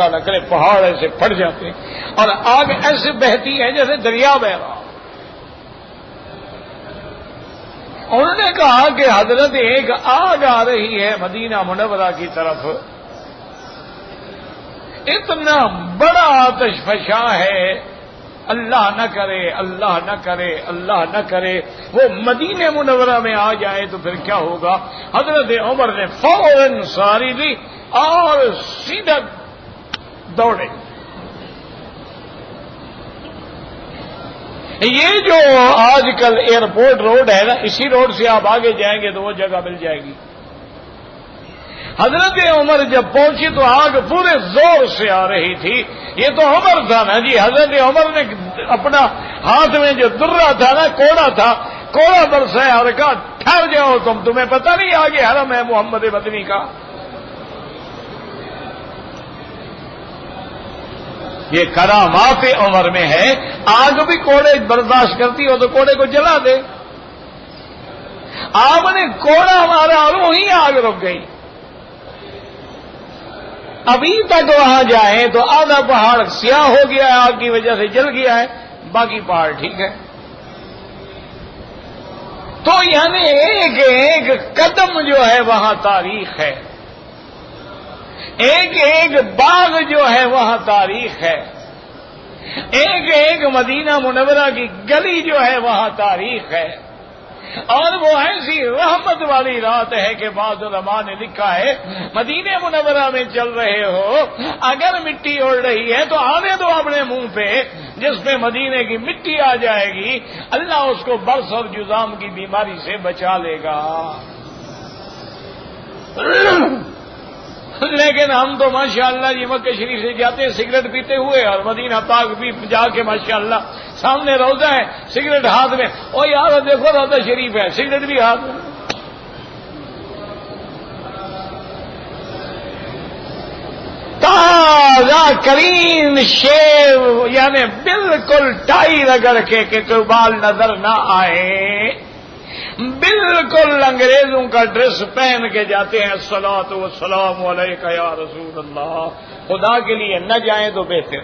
نہ کرے پہاڑ ایسے پھٹ جاتے ہیں اور آگ ایسے بہتی ہے جیسے دریا بہ رہا. انہوں نے کہا کہ حضرت ایک آگ آ رہی ہے مدینہ منورہ کی طرف, اتنا بڑا آتش فشاں ہے, اللہ نہ کرے اللہ نہ کرے اللہ نہ کرے وہ مدینہ منورہ میں آ جائے تو پھر کیا ہوگا. حضرت عمر نے فوراً ساری لی اور سیدھا دوڑے. یہ جو آج کل ایئرپورٹ روڈ ہے نا, اسی روڈ سے آپ آگے جائیں گے تو وہ جگہ مل جائے گی. حضرت عمر جب پہنچی تو آگ پورے زور سے آ رہی تھی. یہ تو عمر تھا نا جی, حضرت عمر نے اپنا ہاتھ میں جو درہ تھا نا, کوڑا تھا, کوڑا برسایا اور کہا ٹھہر جاؤ تمہیں پتہ نہیں آگے حرم ہے محمد مدنی کا. یہ کرامات عمر میں ہے. آگ بھی کوڑے برداشت کرتی ہو تو کوڑے کو جلا دے. آپ نے کوڑا مارا اور وہیں آگ رک گئی. ابھی تک وہاں جائیں تو آدھا پہاڑ سیاہ ہو گیا ہے, آگ کی وجہ سے جل گیا ہے, باقی پہاڑ ٹھیک ہے. تو یعنی ایک ایک قدم جو ہے وہاں تاریخ ہے, ایک ایک باغ جو ہے وہاں تاریخ ہے, ایک ایک مدینہ منورہ کی گلی جو ہے وہاں تاریخ ہے. اور وہ ایسی رحمت والی رات ہے کہ بعض علماء نے لکھا ہے مدینہ منورہ میں چل رہے ہو, اگر مٹی اڑ رہی ہے تو آنے دو اپنے منہ پہ, جس پہ مدینے کی مٹی آ جائے گی اللہ اس کو برس اور جذام کی بیماری سے بچا لے گا. لیکن ہم تو ماشاءاللہ جی مکہ شریف سے جاتے ہیں سگریٹ پیتے ہوئے, اور مدینہ پاک بھی جا کے ماشاءاللہ سامنے روضہ ہے, سگریٹ ہاتھ میں, او یار دیکھو روضہ شریف ہے, سگریٹ بھی ہاتھ میں. تازہ کرین شیو یعنی بالکل ٹائی رگڑ کے کہ کوئی بال نظر نہ آئے، بالکل انگریزوں کا ڈریس پہن کے جاتے ہیں، الصلاۃ والسلام علیک یا رسول اللہ، خدا کے لیے نہ جائیں تو بہتر۔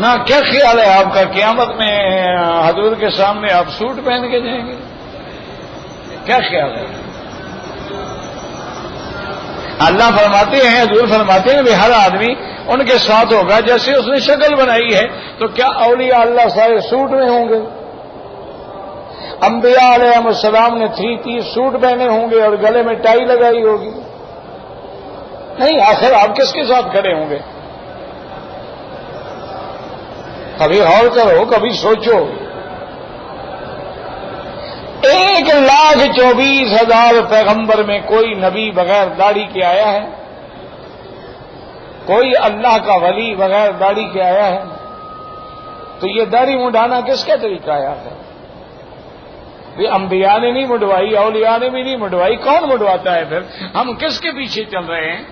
نہ کیا خیال ہے آپ کا قیامت میں حضور کے سامنے آپ سوٹ پہن کے جائیں گے؟ کیا خیال ہے؟ اللہ فرماتے ہیں، حضور فرماتے ہیں کہ ہر آدمی ان کے ساتھ ہوگا جیسے اس نے شکل بنائی ہے، تو کیا اولیاء اللہ سارے سوٹ میں ہوں گے؟ انبیاء علیہ السلام نے 3 سوٹ پہنے ہوں گے اور گلے میں ٹائی لگائی ہوگی؟ نہیں، آخر آپ کس کے ساتھ کھڑے ہوں گے؟ کبھی غور کرو، کبھی سوچو۔ 1,24,000 پیغمبر میں کوئی نبی بغیر داڑھی کے آیا ہے؟ کوئی اللہ کا ولی بغیر داڑھی کے آیا ہے؟ تو یہ داڑھی مڈانا کس کا طریقہ آیا ہے؟ انبیاء نے نہیں مڈوائی، اولیاء نے بھی نہیں مڈوائی، کون مڈواتا ہے پھر؟ ہم کس کے پیچھے چل رہے ہیں؟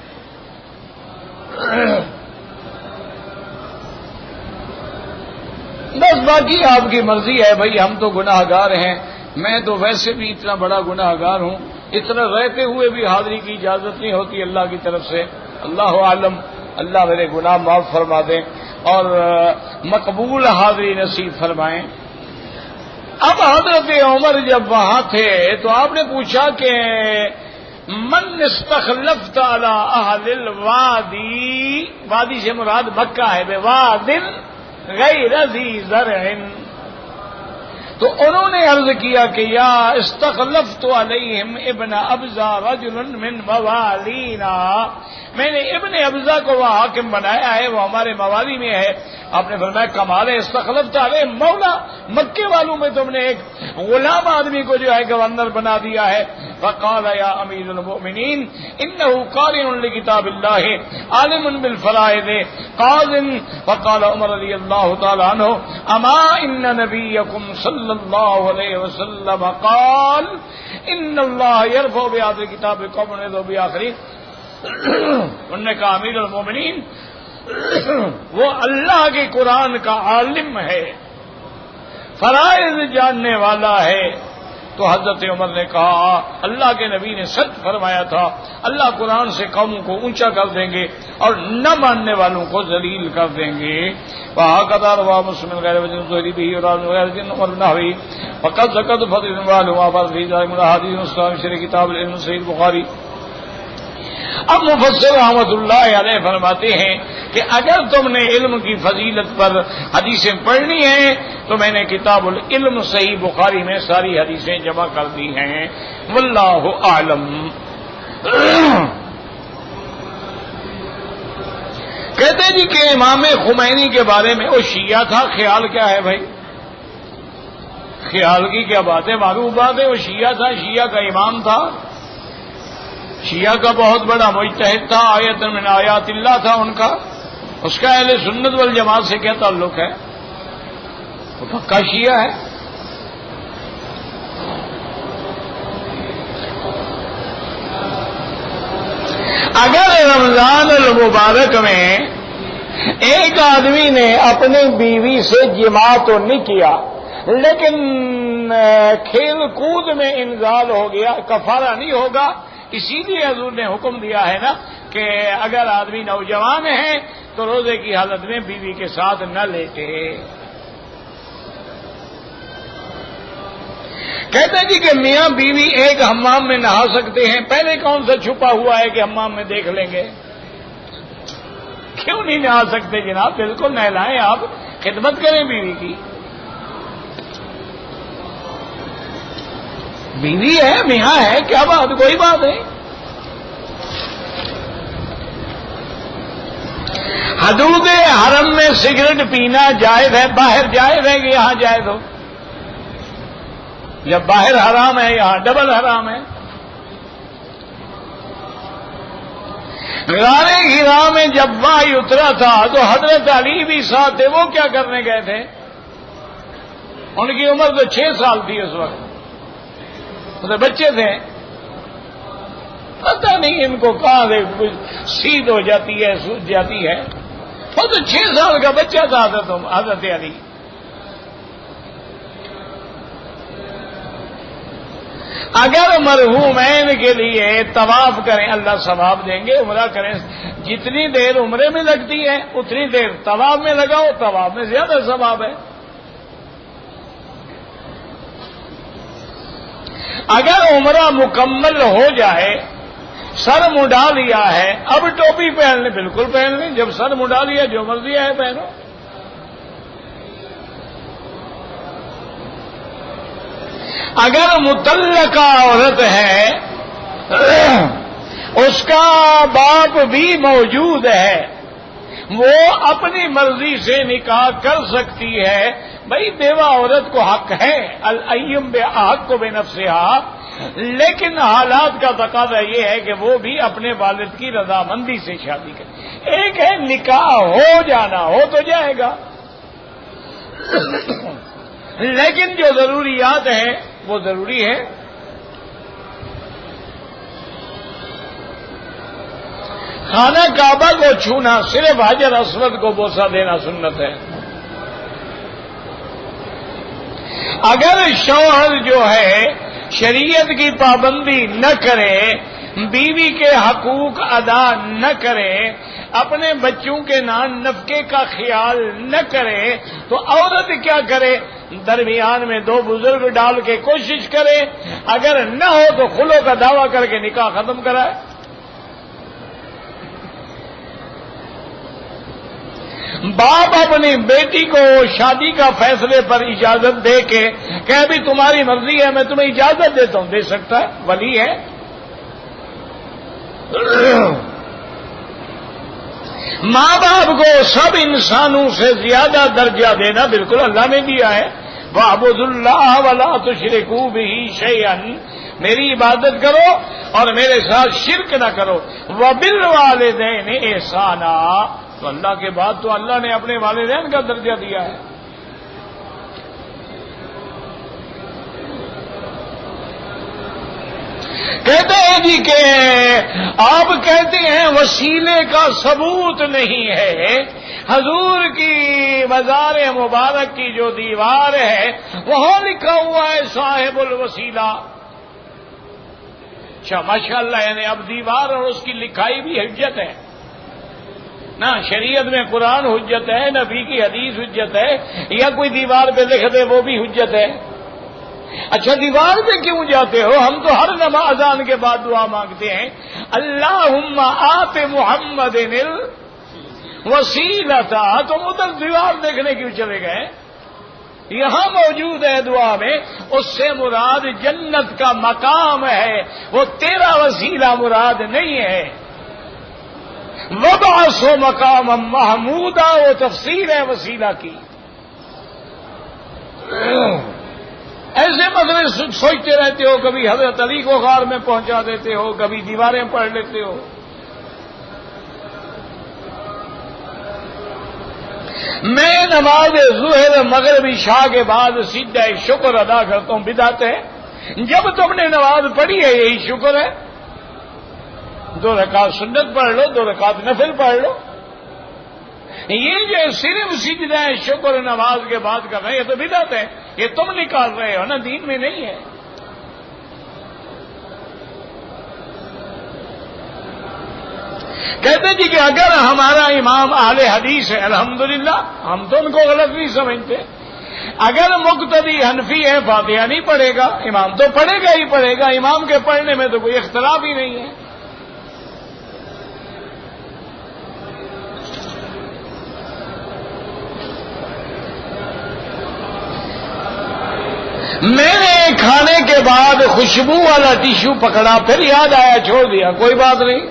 بس باقی آپ کی مرضی ہے بھائی، ہم تو گناہ گار ہیں، میں تو ویسے بھی اتنا بڑا گناہ گار ہوں، اتنا رہتے ہوئے بھی حاضری کی اجازت نہیں ہوتی اللہ کی طرف سے، اللہ عالم، اللہ میرے گناہ معاف فرما دیں اور مقبول حاضری نصیب فرمائیں۔ اب حضرت عمر جب وہاں تھے تو آپ نے پوچھا کہ من استخلفت علی اہل الوادی، وادی سے مراد مکہ ہے، بے وادن غیر ذی زرع، تو انہوں نے عرض کیا کہ یا استخلفت علیہم ابن ابزہ رجل من موالینا، میں نے ابن ابزہ کو وہ حاکم بنایا ہے، وہ ہمارے موالی میں ہے۔ آپ نے فرمایا کمال ہے، استخلفت علیہم مولا، مکے والوں میں تم نے ایک غلام آدمی کو جو ہے گورنر بنا دیا ہے۔ فقال یا امیر المؤمنین انہ قارئ لکتاب اللہ عالم بالفرائض قاض، فقال عمر رضی اللہ تعالی عنہ اما ان نبیکم صلی اللہ علیہ وسلم قال ان اللہ یرفع بہذا الکتاب قوما یؤمنون بآخرہ۔ انہوں نے کہا امیر المؤمنین وہ اللہ کے قرآن کا عالم ہے، فرائض جاننے والا ہے۔ تو حضرت عمر نے کہا اللہ کے نبی نے سچ فرمایا تھا، اللہ قرآن سے قوموں کو اونچا کر دیں گے اور نہ ماننے والوں کو ذلیل کر دیں گے۔ وهكذا رواه مسلم غير وجه الزهري به وغير عمر النحوي فقد ذكرت فضل وعلوم في ذلك من احاديث مسلم شرح کتاب العلم صحیح بخاری۔ اب مفسر رحمۃ اللہ علیہ فرماتے ہیں کہ اگر تم نے علم کی فضیلت پر حدیثیں پڑھنی ہیں تو میں نے کتاب العلم صحیح بخاری میں ساری حدیثیں جمع کر دی ہیں، واللہ اعلم۔ کہتے جی کہ امام خمینی کے بارے میں وہ شیعہ تھا، خیال کیا ہے بھائی؟ خیال کی کیا بات ہے، معروف بات ہے، وہ شیعہ تھا، شیعہ کا امام تھا، شیعہ کا بہت بڑا مجتہد تھا، آیت من آیات اللہ تھا ان کا، اس کا اہل سنت والجماعت سے کیا تعلق ہے؟ وہ پکا شیعہ ہے۔ اگر رمضان المبارک میں ایک آدمی نے اپنی بیوی سے جماع تو نہیں کیا لیکن کھیل کود میں انزال ہو گیا، کفارہ نہیں ہوگا، اسی لیے حضور نے حکم دیا ہے نا کہ اگر آدمی نوجوان ہے تو روزے کی حالت میں بیوی کے ساتھ نہ لیٹے۔ کہتے جی کہ میاں بیوی ایک حمام میں نہا سکتے ہیں، پہلے کون سا چھپا ہوا ہے کہ حمام میں دیکھ لیں گے؟ کیوں نہیں نہا سکتے جناب؟ بالکل نہلائیں، آپ خدمت کریں بیوی کی، بیوی ہے میاں ہے، کیا بات، کوئی بات ہے۔ حدود حرم میں سگریٹ پینا جائز ہے، باہر جائز ہے کہ یہاں جائز ہو؟ جب باہر حرام ہے یہاں ڈبل حرام ہے۔ غار ہرا میں جب وحی اترا تھا تو حضرت علی بھی ساتھ تھے، وہ کیا کرنے گئے تھے؟ ان کی عمر تو 6 سال تھی اس وقت۔ تو بچے تھے، پتہ نہیں ان کو کہاں سے سیدھ ہو جاتی ہے، سوج جاتی ہے. وہ تو 6 سال کا بچہ تھا حضرت علی. اگر مرحومین کے لیے طواف کریں اللہ ثواب دیں گے، عمرہ کریں، جتنی دیر عمرے میں لگتی ہے اتنی دیر طواف میں لگاؤ، طواف میں زیادہ ثواب ہے. اگر عمرہ مکمل ہو جائے، سر منڈا لیا ہے، اب ٹوپی پہن لیں، بالکل پہن لیں. جب سر منڈا لیا جو مرضی ہے پہنو. اگر متعلقہ عورت ہے، اس کا باپ بھی موجود ہے، وہ اپنی مرضی سے نکاح کر سکتی ہے. بھائی بیوہ عورت کو حق ہے، الایم بحق بے نفسہا، لیکن حالات کا تقاضا یہ ہے کہ وہ بھی اپنے والد کی رضامندی سے شادی کرے. ایک ہے نکاح ہو جانا، ہو تو جائے گا، لیکن جو ضروریات ہیں وہ ضروری ہے. خانہ کعبہ کو چھونا، صرف حجر اسود کو بوسہ دینا سنت ہے. اگر شوہر جو ہے شریعت کی پابندی نہ کرے، بیوی کے حقوق ادا نہ کرے، اپنے بچوں کے نفقے کا خیال نہ کرے، تو عورت کیا کرے؟ درمیان میں 2 بزرگ ڈال کے کوشش کرے، اگر نہ ہو تو خلو کا دعویٰ کر کے نکاح ختم کرائے. باپ اپنی بیٹی کو شادی کا فیصلے پر اجازت دے کے کہ ابھی تمہاری مرضی ہے، میں تمہیں اجازت دیتا ہوں، دے سکتا ہے، ولی ہے. ماں باپ کو سب انسانوں سے زیادہ درجہ دینا بالکل اللہ نے دیا ہے. وَاعْبُدُوا اللَّهَ وَلَا تُشْرِكُوا بِهِ شَيْئًا، میری عبادت کرو اور میرے ساتھ شرک نہ کرو. وَبِالْوَالِدَيْنِ إِحْسَانًا، تو اللہ کے بعد تو اللہ نے اپنے والدین کا درجہ دیا ہے. کہتے ہیں جی کہ آپ کہتے ہیں وسیلے کا ثبوت نہیں ہے. حضور کی مزار مبارک کی جو دیوار ہے وہاں لکھا ہوا ہے صاحب الوسیلہ. اچھا ماشاء اللہ، یعنی اب دیوار اور اس کی لکھائی بھی حجت ہے. نہ شریعت میں قرآن حجت ہے، نبی کی حدیث حجت ہے، یا کوئی دیوار پہ لکھ دے وہ بھی حجت ہے. اچھا دیوار پہ کیوں جاتے ہو؟ ہم تو ہر نماز اذان کے بعد دعا مانگتے ہیں، اللہم آت محمد الوسیلۃ. تم ادھر دیوار دیکھنے کیوں چلے گئے؟ یہاں موجود ہے دعا میں، اس سے مراد جنت کا مقام ہے، وہ تیرا وسیلہ مراد نہیں ہے. وَبَعَثُ مَقَامًا مَحْمُودًا، وہ تفسیر ہے وسیلہ کی. ایسے مسئلے سوچتے رہتے ہو، کبھی حضرت علی کو غار میں پہنچا دیتے ہو، کبھی دیواریں پڑھ لیتے ہو. میں نماز ظہر مغرب عشاء کے بعد سجدہ شکر ادا کرتا ہوں، بدعت ہے. جب تم نے نماز پڑھی ہے یہی شکر ہے. 2 رکعت سنت پڑھ لو، 2 رکعت نفل پڑھ لو. یہ جو صرف سجدہ شکر نماز کے بعد کر رہے ہیں یہ تو بدعت ہے، یہ تم نکال رہے ہو نا، دین میں نہیں ہے. کہتے جی کہ اگر ہمارا امام اہل حدیث ہے، الحمدللہ، ہم تو ان کو غلط نہیں سمجھتے. اگر مقتدی حنفی ہے فاتحہ نہیں پڑھے گا، امام تو پڑھے گا ہی پڑھے گا. امام کے پڑھنے میں تو کوئی اختلاف ہی نہیں ہے. میں نے کھانے کے بعد خوشبو والا ٹیشو پکڑا، پھر یاد آیا چھوڑ دیا، کوئی بات نہیں.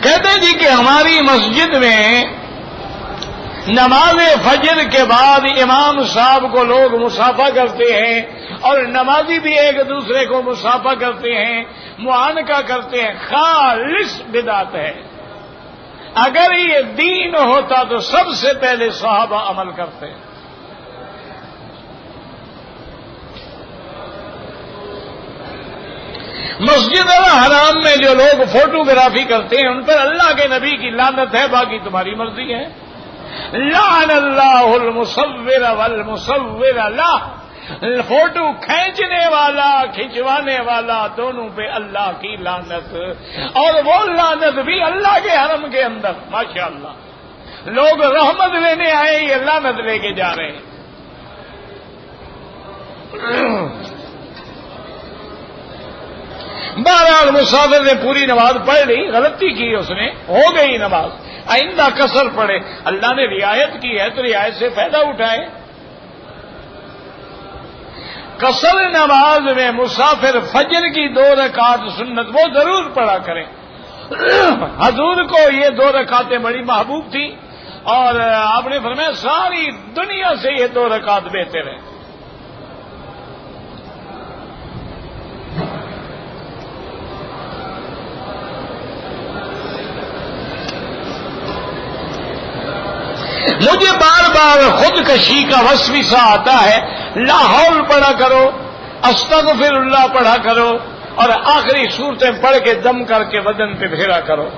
کہتے جی کہ ہماری مسجد میں نماز فجر کے بعد امام صاحب کو لوگ مصافحہ کرتے ہیں اور نمازی بھی ایک دوسرے کو مصافحہ کرتے ہیں، معانقہ کرتے ہیں. خالص بدعت ہے. اگر یہ دین ہوتا تو سب سے پہلے صحابہ عمل کرتے. مسجد الحرام میں جو لوگ فوٹوگرافی کرتے ہیں ان پر اللہ کے نبی کی لعنت ہے، باقی تمہاری مرضی ہے. لعن اللہ المصور والمصور لا، فوٹو کھینچنے والا کھنچوانے والا دونوں پہ اللہ کی لعنت، اور وہ لعنت بھی اللہ کے حرم کے اندر. ماشاءاللہ لوگ رحمت لینے آئے، یہ لعنت لے کے جا رہے ہیں. بہرحال مسافر نے پوری نماز پڑھ لی، غلطی کی اس نے، ہو گئی نماز، آئندہ قصر پڑے. اللہ نے رعایت کی ہے تو رعایت سے فائدہ اٹھائے. قصر نماز میں مسافر فجر کی 2 رکعت سنت وہ ضرور پڑھا کریں. حضور کو یہ 2 رکعتیں بڑی محبوب تھی، اور آپ نے فرمایا ساری دنیا سے یہ 2 رکعت بہتر ہیں. مجھے بار بار خودکشی کا وسوسہ آتا ہے. لا حول پڑھا کرو، استغفر اللہ پڑھا کرو، اور آخری صورتیں پڑھ کے دم کر کے بدن پہ پھیرا کرو.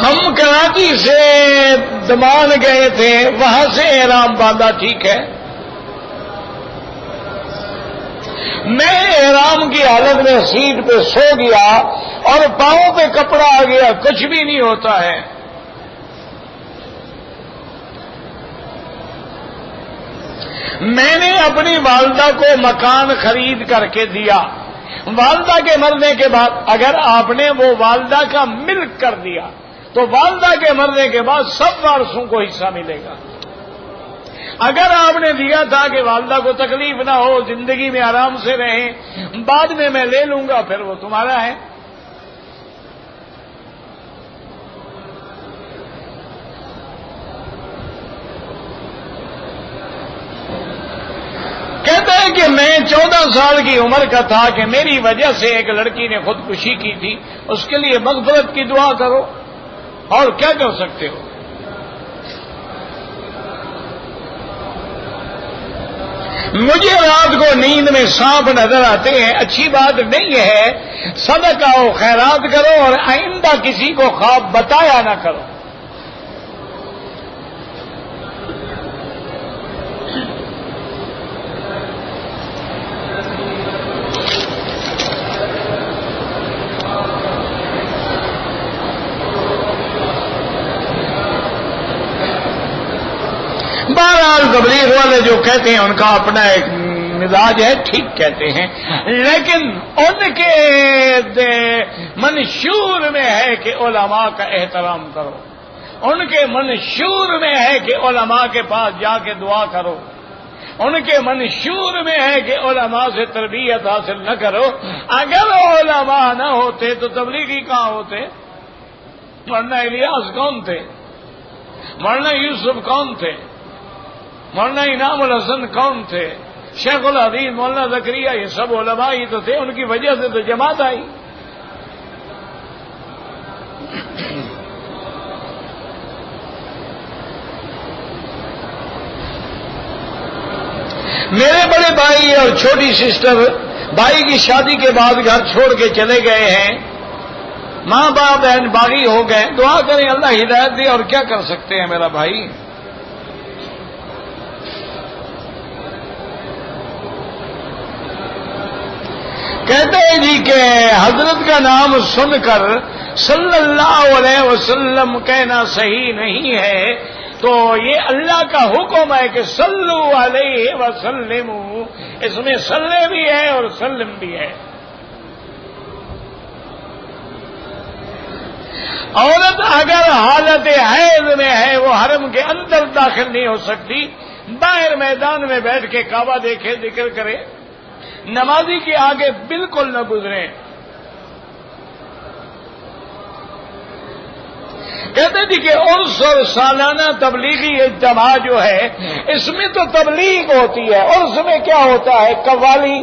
ہم کراچی سے دمان گئے تھے، وہاں سے احرام باندھا، ٹھیک ہے. میں احرام کی حالت میں سیٹ پہ سو گیا اور پاؤں پہ کپڑا آ گیا، کچھ بھی نہیں ہوتا ہے. میں نے اپنی والدہ کو مکان خرید کر کے دیا. والدہ کے مرنے کے بعد اگر آپ نے وہ والدہ کا ملک کر دیا تو والدہ کے مرنے کے بعد سب وارثوں کو حصہ ملے گا. اگر آپ نے دیا تھا کہ والدہ کو تکلیف نہ ہو، زندگی میں آرام سے رہیں، بعد میں لے لوں گا، پھر وہ تمہارا ہے. کہتا ہے کہ میں 14 سال کی عمر کا تھا کہ میری وجہ سے ایک لڑکی نے خودکشی کی تھی، اس کے لیے مغفرت کی دعا کرو. اور کیا کر سکتے ہو؟ مجھے رات کو نیند میں سانپ نظر آتے ہیں، اچھی بات نہیں ہے. صدقہ و خیرات کرو اور آئندہ کسی کو خواب بتایا نہ کرو. بہرحال تبلیغ والے جو کہتے ہیں ان کا اپنا ایک مزاج ہے، ٹھیک کہتے ہیں، لیکن ان کے منشور میں ہے کہ علماء کا احترام کرو. ان کے منشور میں ہے کہ علماء کے پاس جا کے دعا کرو. ان کے منشور میں ہے کہ علماء سے تربیت حاصل نہ کرو. اگر علماء نہ ہوتے تو تبلیغی کہاں ہوتے؟ مولانا الیاس کون تھے؟ مولانا یوسف کون تھے؟ مولانا انعام الحسن کون تھے؟ شیخ الحدیث مولانا زکریا، یہ سب علماء ہی تو تھے. ان کی وجہ سے تو جماعت آئی. میرے بڑے بھائی اور چھوٹی سسٹر بھائی کی شادی کے بعد گھر چھوڑ کے چلے گئے ہیں. ماں باپ بہن باغی ہو گئے. دعا کریں اللہ ہدایت دے. اور کیا کر سکتے ہیں میرا بھائی؟ کہتے ہیں جی کہ حضرت کا نام سن کر صلی اللہ علیہ وسلم کہنا صحیح نہیں ہے، تو یہ اللہ کا حکم ہے کہ صلو علیہ وسلم. اس میں صلی بھی ہے اور سلم بھی ہے. عورت اگر حالت حیض میں ہے وہ حرم کے اندر داخل نہیں ہو سکتی. باہر میدان میں بیٹھ کے کعبہ دیکھے، ذکر کرے، نمازی کے آگے بالکل نہ گزریں. کہتے تھے کہ عرس اور سالانہ تبلیغی اجتماع جو ہے اس میں تو تبلیغ ہوتی ہے. عرس میں کیا ہوتا ہے؟ قوالی.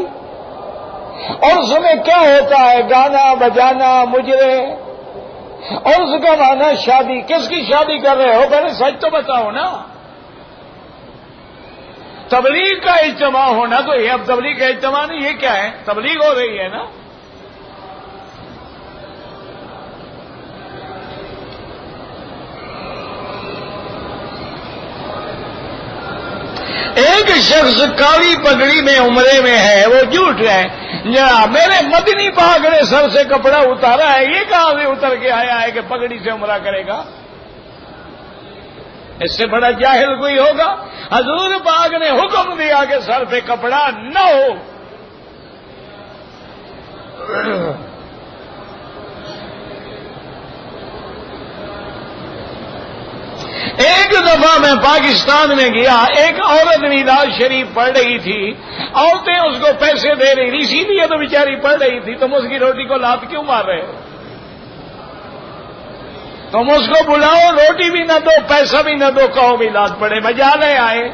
عرس میں کیا ہوتا ہے؟ گانا بجانا، مجرے. عرس کا معنی شادی. کس کی شادی کر رہے ہو؟ پہلے سچ تو بتاؤ نا. تبلیغ کا اجتماع ہونا تو یہ اب تبلیغ کا اجتماع نہیں، یہ کیا ہے؟ تبلیغ ہو رہی ہے نا۔ ایک شخص کالی پگڑی میں عمرے میں ہے، وہ جھوٹ ہے جناب میرے مدنی پاک نے سر سے کپڑا اتارا ہے، یہ کہاں سے اتر کے آیا ہے کہ پگڑی سے عمرہ کرے گا؟ اس سے بڑا جاہل کوئی ہوگا؟ حضور پاک نے حکم دیا کہ سر پہ کپڑا نہ ہو۔ ایک دفعہ میں پاکستان میں گیا، ایک عورت میلاد شریف پڑھ رہی تھی، عورتیں اس کو پیسے دے رہی تھی، اسی لیے تو بیچاری پڑھ رہی تھی۔ تم اس کی روٹی کو لات کیوں مار رہے ہو؟ تم اس کو بلاؤ، روٹی بھی نہ دو، پیسہ بھی نہ دو، کہو میلاد پڑھے، بجا لے آئے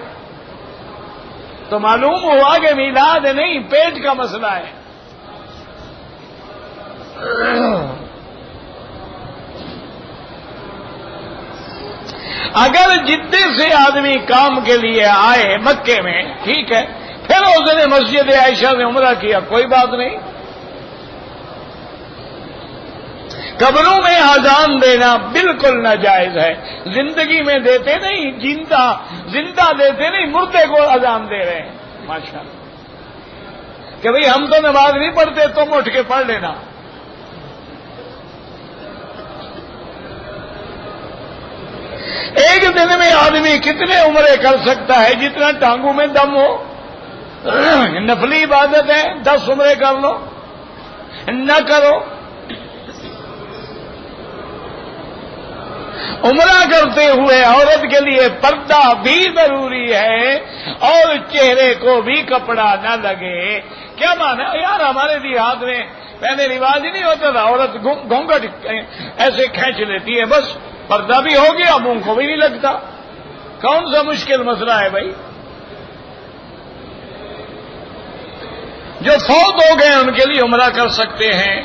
تو معلوم ہوا کہ میلاد نہیں، پیٹ کا مسئلہ ہے۔ اگر جدے سے آدمی کام کے لیے آئے مکے میں، ٹھیک ہے، پھر اس نے مسجد عائشہ سے عمرہ کیا، کوئی بات نہیں۔ قبروں میں اذان دینا بالکل ناجائز ہے، زندگی میں دیتے نہیں، زندہ دیتے نہیں، مردے کو اذان دے رہے ہیں، ماشاءاللہ، کہ بھئی ہم تو نماز نہیں پڑھتے، تم اٹھ کے پڑھ لینا۔ ایک دن میں آدمی کتنے عمرے کر سکتا ہے؟ جتنا ٹانگوں میں دم ہو۔ نفلی عبادت ہے، 10 عمرے کر لو، نہ کرو۔ عمرہ کرتے ہوئے عورت کے لیے پردہ بھی ضروری ہے اور چہرے کو بھی کپڑا نہ لگے۔ کیا مانا یار؟ ہمارے دیہات میں پہلے رواج ہی نہیں ہوتا تھا، عورت گھونگھٹ ایسے کھینچ لیتی ہے، بس پردہ بھی ہو گیا، منہ کو بھی نہیں لگتا۔ کون سا مشکل مسئلہ ہے بھائی؟ جو فوت ہو گئے ان کے لیے عمرہ کر سکتے ہیں۔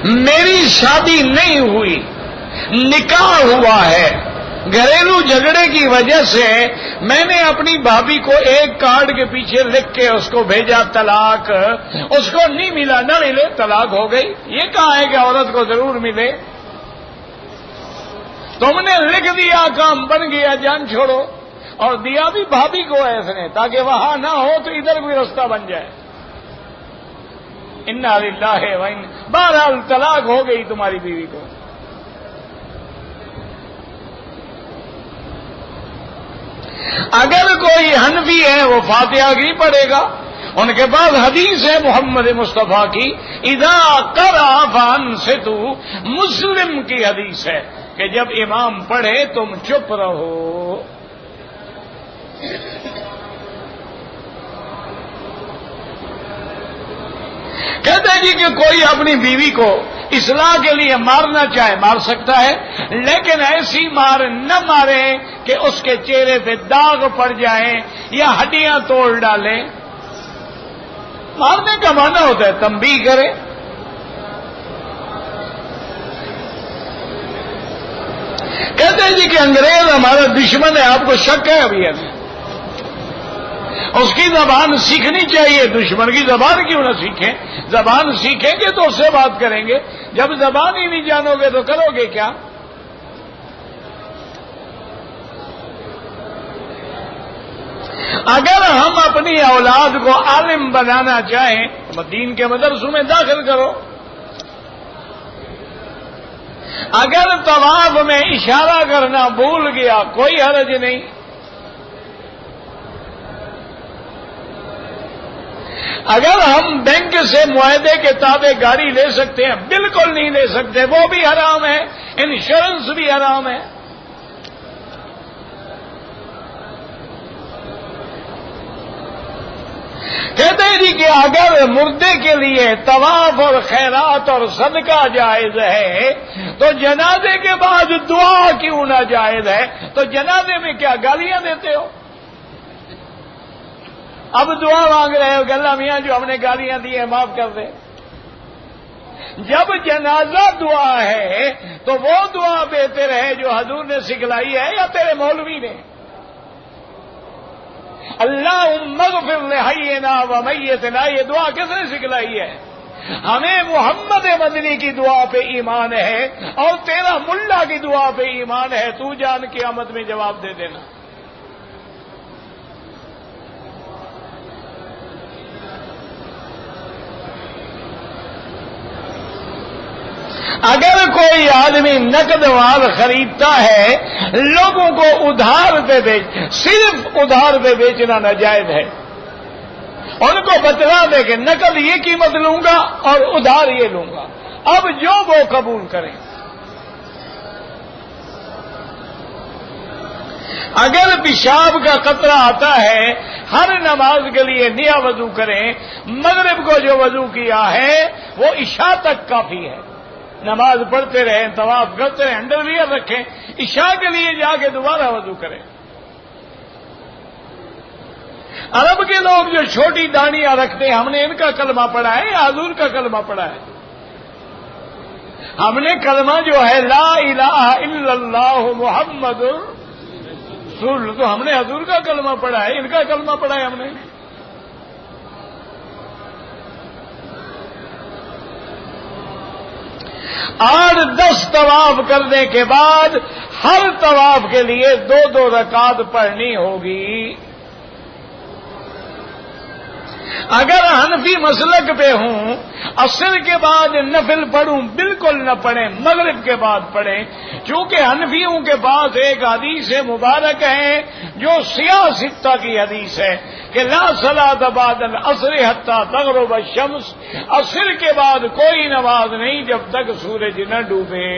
میری شادی نہیں ہوئی، نکاح ہوا ہے، گھریلو جھگڑے کی وجہ سے میں نے اپنی بھابھی کو ایک کارڈ کے پیچھے لکھ کے اس کو بھیجا طلاق، اس کو نہیں ملا، نہ ملے طلاق ہو گئی۔ یہ کہا ہے کہ عورت کو ضرور ملے؟ تم نے لکھ دیا، کام بن گیا، جان چھوڑو، اور دیا بھی بھابھی کو ایسے نے تاکہ وہاں نہ ہو تو ادھر کوئی راستہ بن جائے۔ انا للہ و انا، بہرحال طلاق ہو گئی تمہاری بیوی کو۔ اگر کوئی حنفی ہے وہ فاتحہ کی پڑھے گا، ان کے پاس حدیث ہے محمد مصطفیٰ کی، اذا قرأ فانصتوا، مسلم کی حدیث ہے کہ جب امام پڑھے تم چپ رہو۔ کہتے ہیں جی کہ کوئی اپنی بیوی کو اصلاح کے لیے مارنا چاہے مار سکتا ہے، لیکن ایسی مار نہ مارے کہ اس کے چہرے پہ داغ پڑ جائیں یا ہڈیاں توڑ ڈالیں۔ مارنے کا معنی ہوتا ہے تنبیہ کرے۔ کہتے ہیں جی کہ انگریز ہمارا دشمن ہے، آپ کو شک ہے ابھی اس کی زبان سیکھنی چاہیے۔ دشمن کی زبان کیوں نہ سیکھیں؟ زبان سیکھیں گے تو اس سے بات کریں گے، جب زبان ہی نہیں جانو گے تو کرو گے کیا؟ اگر ہم اپنی اولاد کو عالم بنانا چاہیں تو دین کے مدرسوں میں داخل کرو۔ اگر طواف میں اشارہ کرنا بھول گیا کوئی حرج نہیں۔ اگر ہم بینک سے معاہدے کے تابع گاڑی لے سکتے ہیں، بالکل نہیں لے سکتے، وہ بھی حرام ہے، انشورنس بھی حرام ہے۔ کہتے ہیں جی کہ اگر مردے کے لیے طواف اور خیرات اور صدقہ جائز ہے تو جنازے کے بعد دعا کیوں نہ جائز ہے؟ تو جنازے میں کیا گالیاں دیتے ہو؟ اب دعا مانگ رہے ہو کہ اللہ میاں جو ہم نے گالیاں دی ہیں معاف کر دے۔ جب جنازہ دعا ہے تو وہ دعا بہتر ہے جو حضور نے سکھلائی ہے یا تیرے مولوی نے؟ اللہم اغفر لحینا و میتنا، یہ دعا کس نے سکھلائی ہے؟ ہمیں محمد مدنی کی دعا پہ ایمان ہے اور تیرا ملا کی دعا پہ ایمان ہے، تو جان قیامت میں جواب دے دینا۔ اگر کوئی آدمی نقد مال خریدتا ہے لوگوں کو ادھار پہ بیچ، صرف ادھار پہ بیچنا ناجائز ہے۔ ان کو بتلا دے کہ نقد یہ قیمت لوں گا اور ادھار یہ لوں گا، اب جو وہ قبول کریں۔ اگر پیشاب کا قطرہ آتا ہے ہر نماز کے لیے نیا وضو کریں، مغرب کو جو وضو کیا ہے وہ عشاء تک کافی ہے، نماز پڑھتے رہیں، طواف کرتے رہیں، انڈر ویئر رکھیں، عشاء کے لیے جا کے دوبارہ وضو کریں۔ عرب کے لوگ جو چھوٹی دانیاں رکھتے ہیں، ہم نے ان کا کلمہ پڑھا ہے یا حضور کا کلمہ پڑھا ہے؟ ہم نے کلمہ جو ہے لا الہ الا اللہ محمد رسول، تو ہم نے حضور کا کلمہ پڑھا ہے، ان کا کلمہ پڑھا ہے ہم نے۔ 8-10 طواف کرنے کے بعد ہر طواف کے لیے 2 رکعت پڑھنی ہوگی۔ اگر حنفی مسلک پہ ہوں عصر کے بعد نفل پڑھوں، بالکل نہ پڑھیں، مغرب کے بعد پڑھیں، چونکہ حنفیوں کے پاس ایک حدیث مبارک ہے جو سیاہ ستہ کی حدیث ہے کہ لا صلاۃ بعد العصر حتی تغرب الشمس، عصر کے بعد کوئی نماز نہیں جب تک سورج نہ ڈوبے۔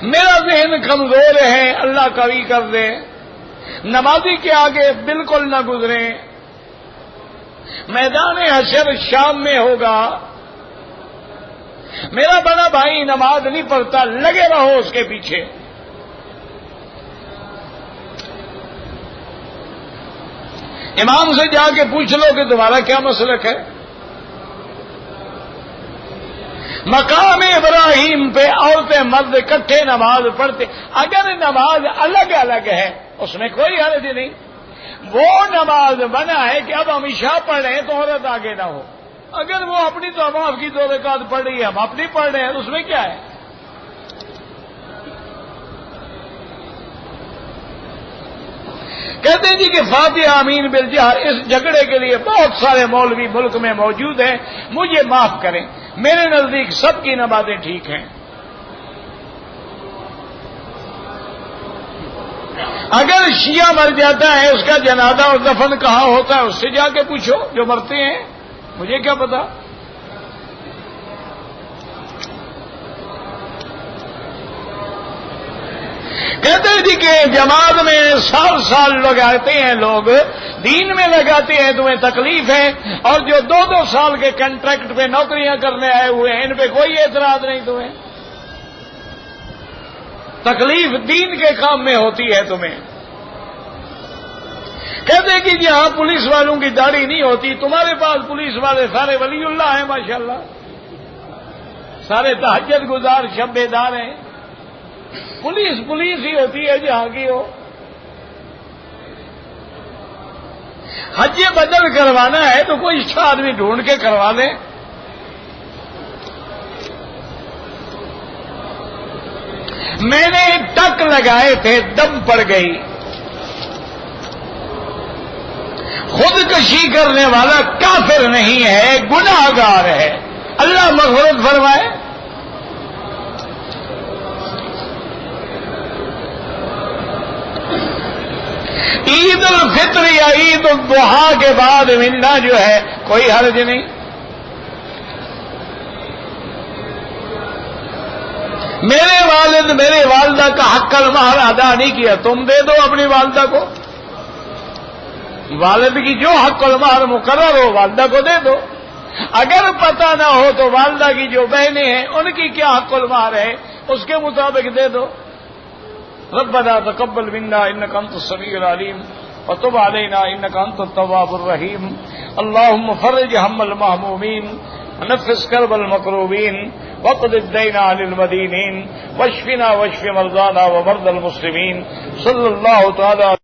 میرا ذہن کمزور ہے، اللہ قوی کر دے، نمازی کے آگے بالکل نہ گزریں۔ میدان حشر شام میں ہوگا، میرا بڑا بھائی نماز نہیں پڑھتا، لگے رہو اس کے پیچھے۔ امام سے جا کے پوچھ لو کہ تمہارا کیا مسلک ہے۔ مقام ابراہیم پہ عورتیں مرد اکٹھے نماز پڑھتے، اگر نماز الگ الگ ہے اس میں کوئی حرج نہیں۔ وہ نماز بنا ہے کہ اب ہم عشاء پڑھ رہے ہیں تو عورت آگے نہ ہو، اگر وہ اپنی تو طواف کی 2 رکعت پڑھ رہی ہے، ہم اپنی پڑھ رہے ہیں، اس میں کیا ہے؟ کہتے ہیں جی کہ فاتحہ آمین بالجہر، اس جھگڑے کے لیے بہت سارے مولوی ملک میں موجود ہیں، مجھے معاف کریں، میرے نزدیک سب کی نمازیں ٹھیک ہیں۔ اگر شیعہ مر جاتا ہے اس کا جنازہ اور دفن کہاں ہوتا ہے اس سے جا کے پوچھو جو مرتے ہیں، مجھے کیا پتا۔ کہتے ہیں جی کہ جماعت میں سال لگاتے ہیں، لوگ دین میں لگاتے ہیں، تمہیں تکلیف ہے، اور جو 2 سال کے کنٹریکٹ پہ نوکریاں کرنے آئے ہوئے ہیں ان پہ کوئی اعتراض نہیں، تمہیں تکلیف دین کے کام میں ہوتی ہے تمہیں۔ کہتے ہیں کہ جہاں پولیس والوں کی داڑھی نہیں ہوتی، تمہارے پاس پولیس والے سارے ولی اللہ ہیں ماشاءاللہ، سارے تہجد گزار شب بیدار ہیں، پولیس ہی ہوتی ہے جہاں کی ہو۔ حج بدل کروانا ہے تو کوئی اچھا آدمی ڈھونڈ کے کروا لیں۔ میں نے ٹک لگائے تھے، دم پڑ گئی۔ خودکشی کرنے والا کافر نہیں ہے، گناہ گار ہے، اللہ مغفرت فرمائے۔ عید الفطر یا عید الضحیٰ کے بعد ملنا جو ہے کوئی حرج نہیں۔ میرے والد میرے والدہ کا حق المہر ادا نہیں کیا، تم دے دو اپنی والدہ کو، والد کی جو حق المہر مقرر ہو والدہ کو دے دو۔ اگر پتہ نہ ہو تو والدہ کی جو بہنیں ہیں ان کی کیا حق المہر ہے اس کے مطابق دے دو۔ ربنا تقبل منا انك انت السميع العليم وتب علينا انك انت التواب الرحيم اللهم فرج هم المهمومين ونفس كرب المكروبين وقض الدين عن المدينين واشفنا واشف مرضانا ومرضى المسلمين صلى الله تعالى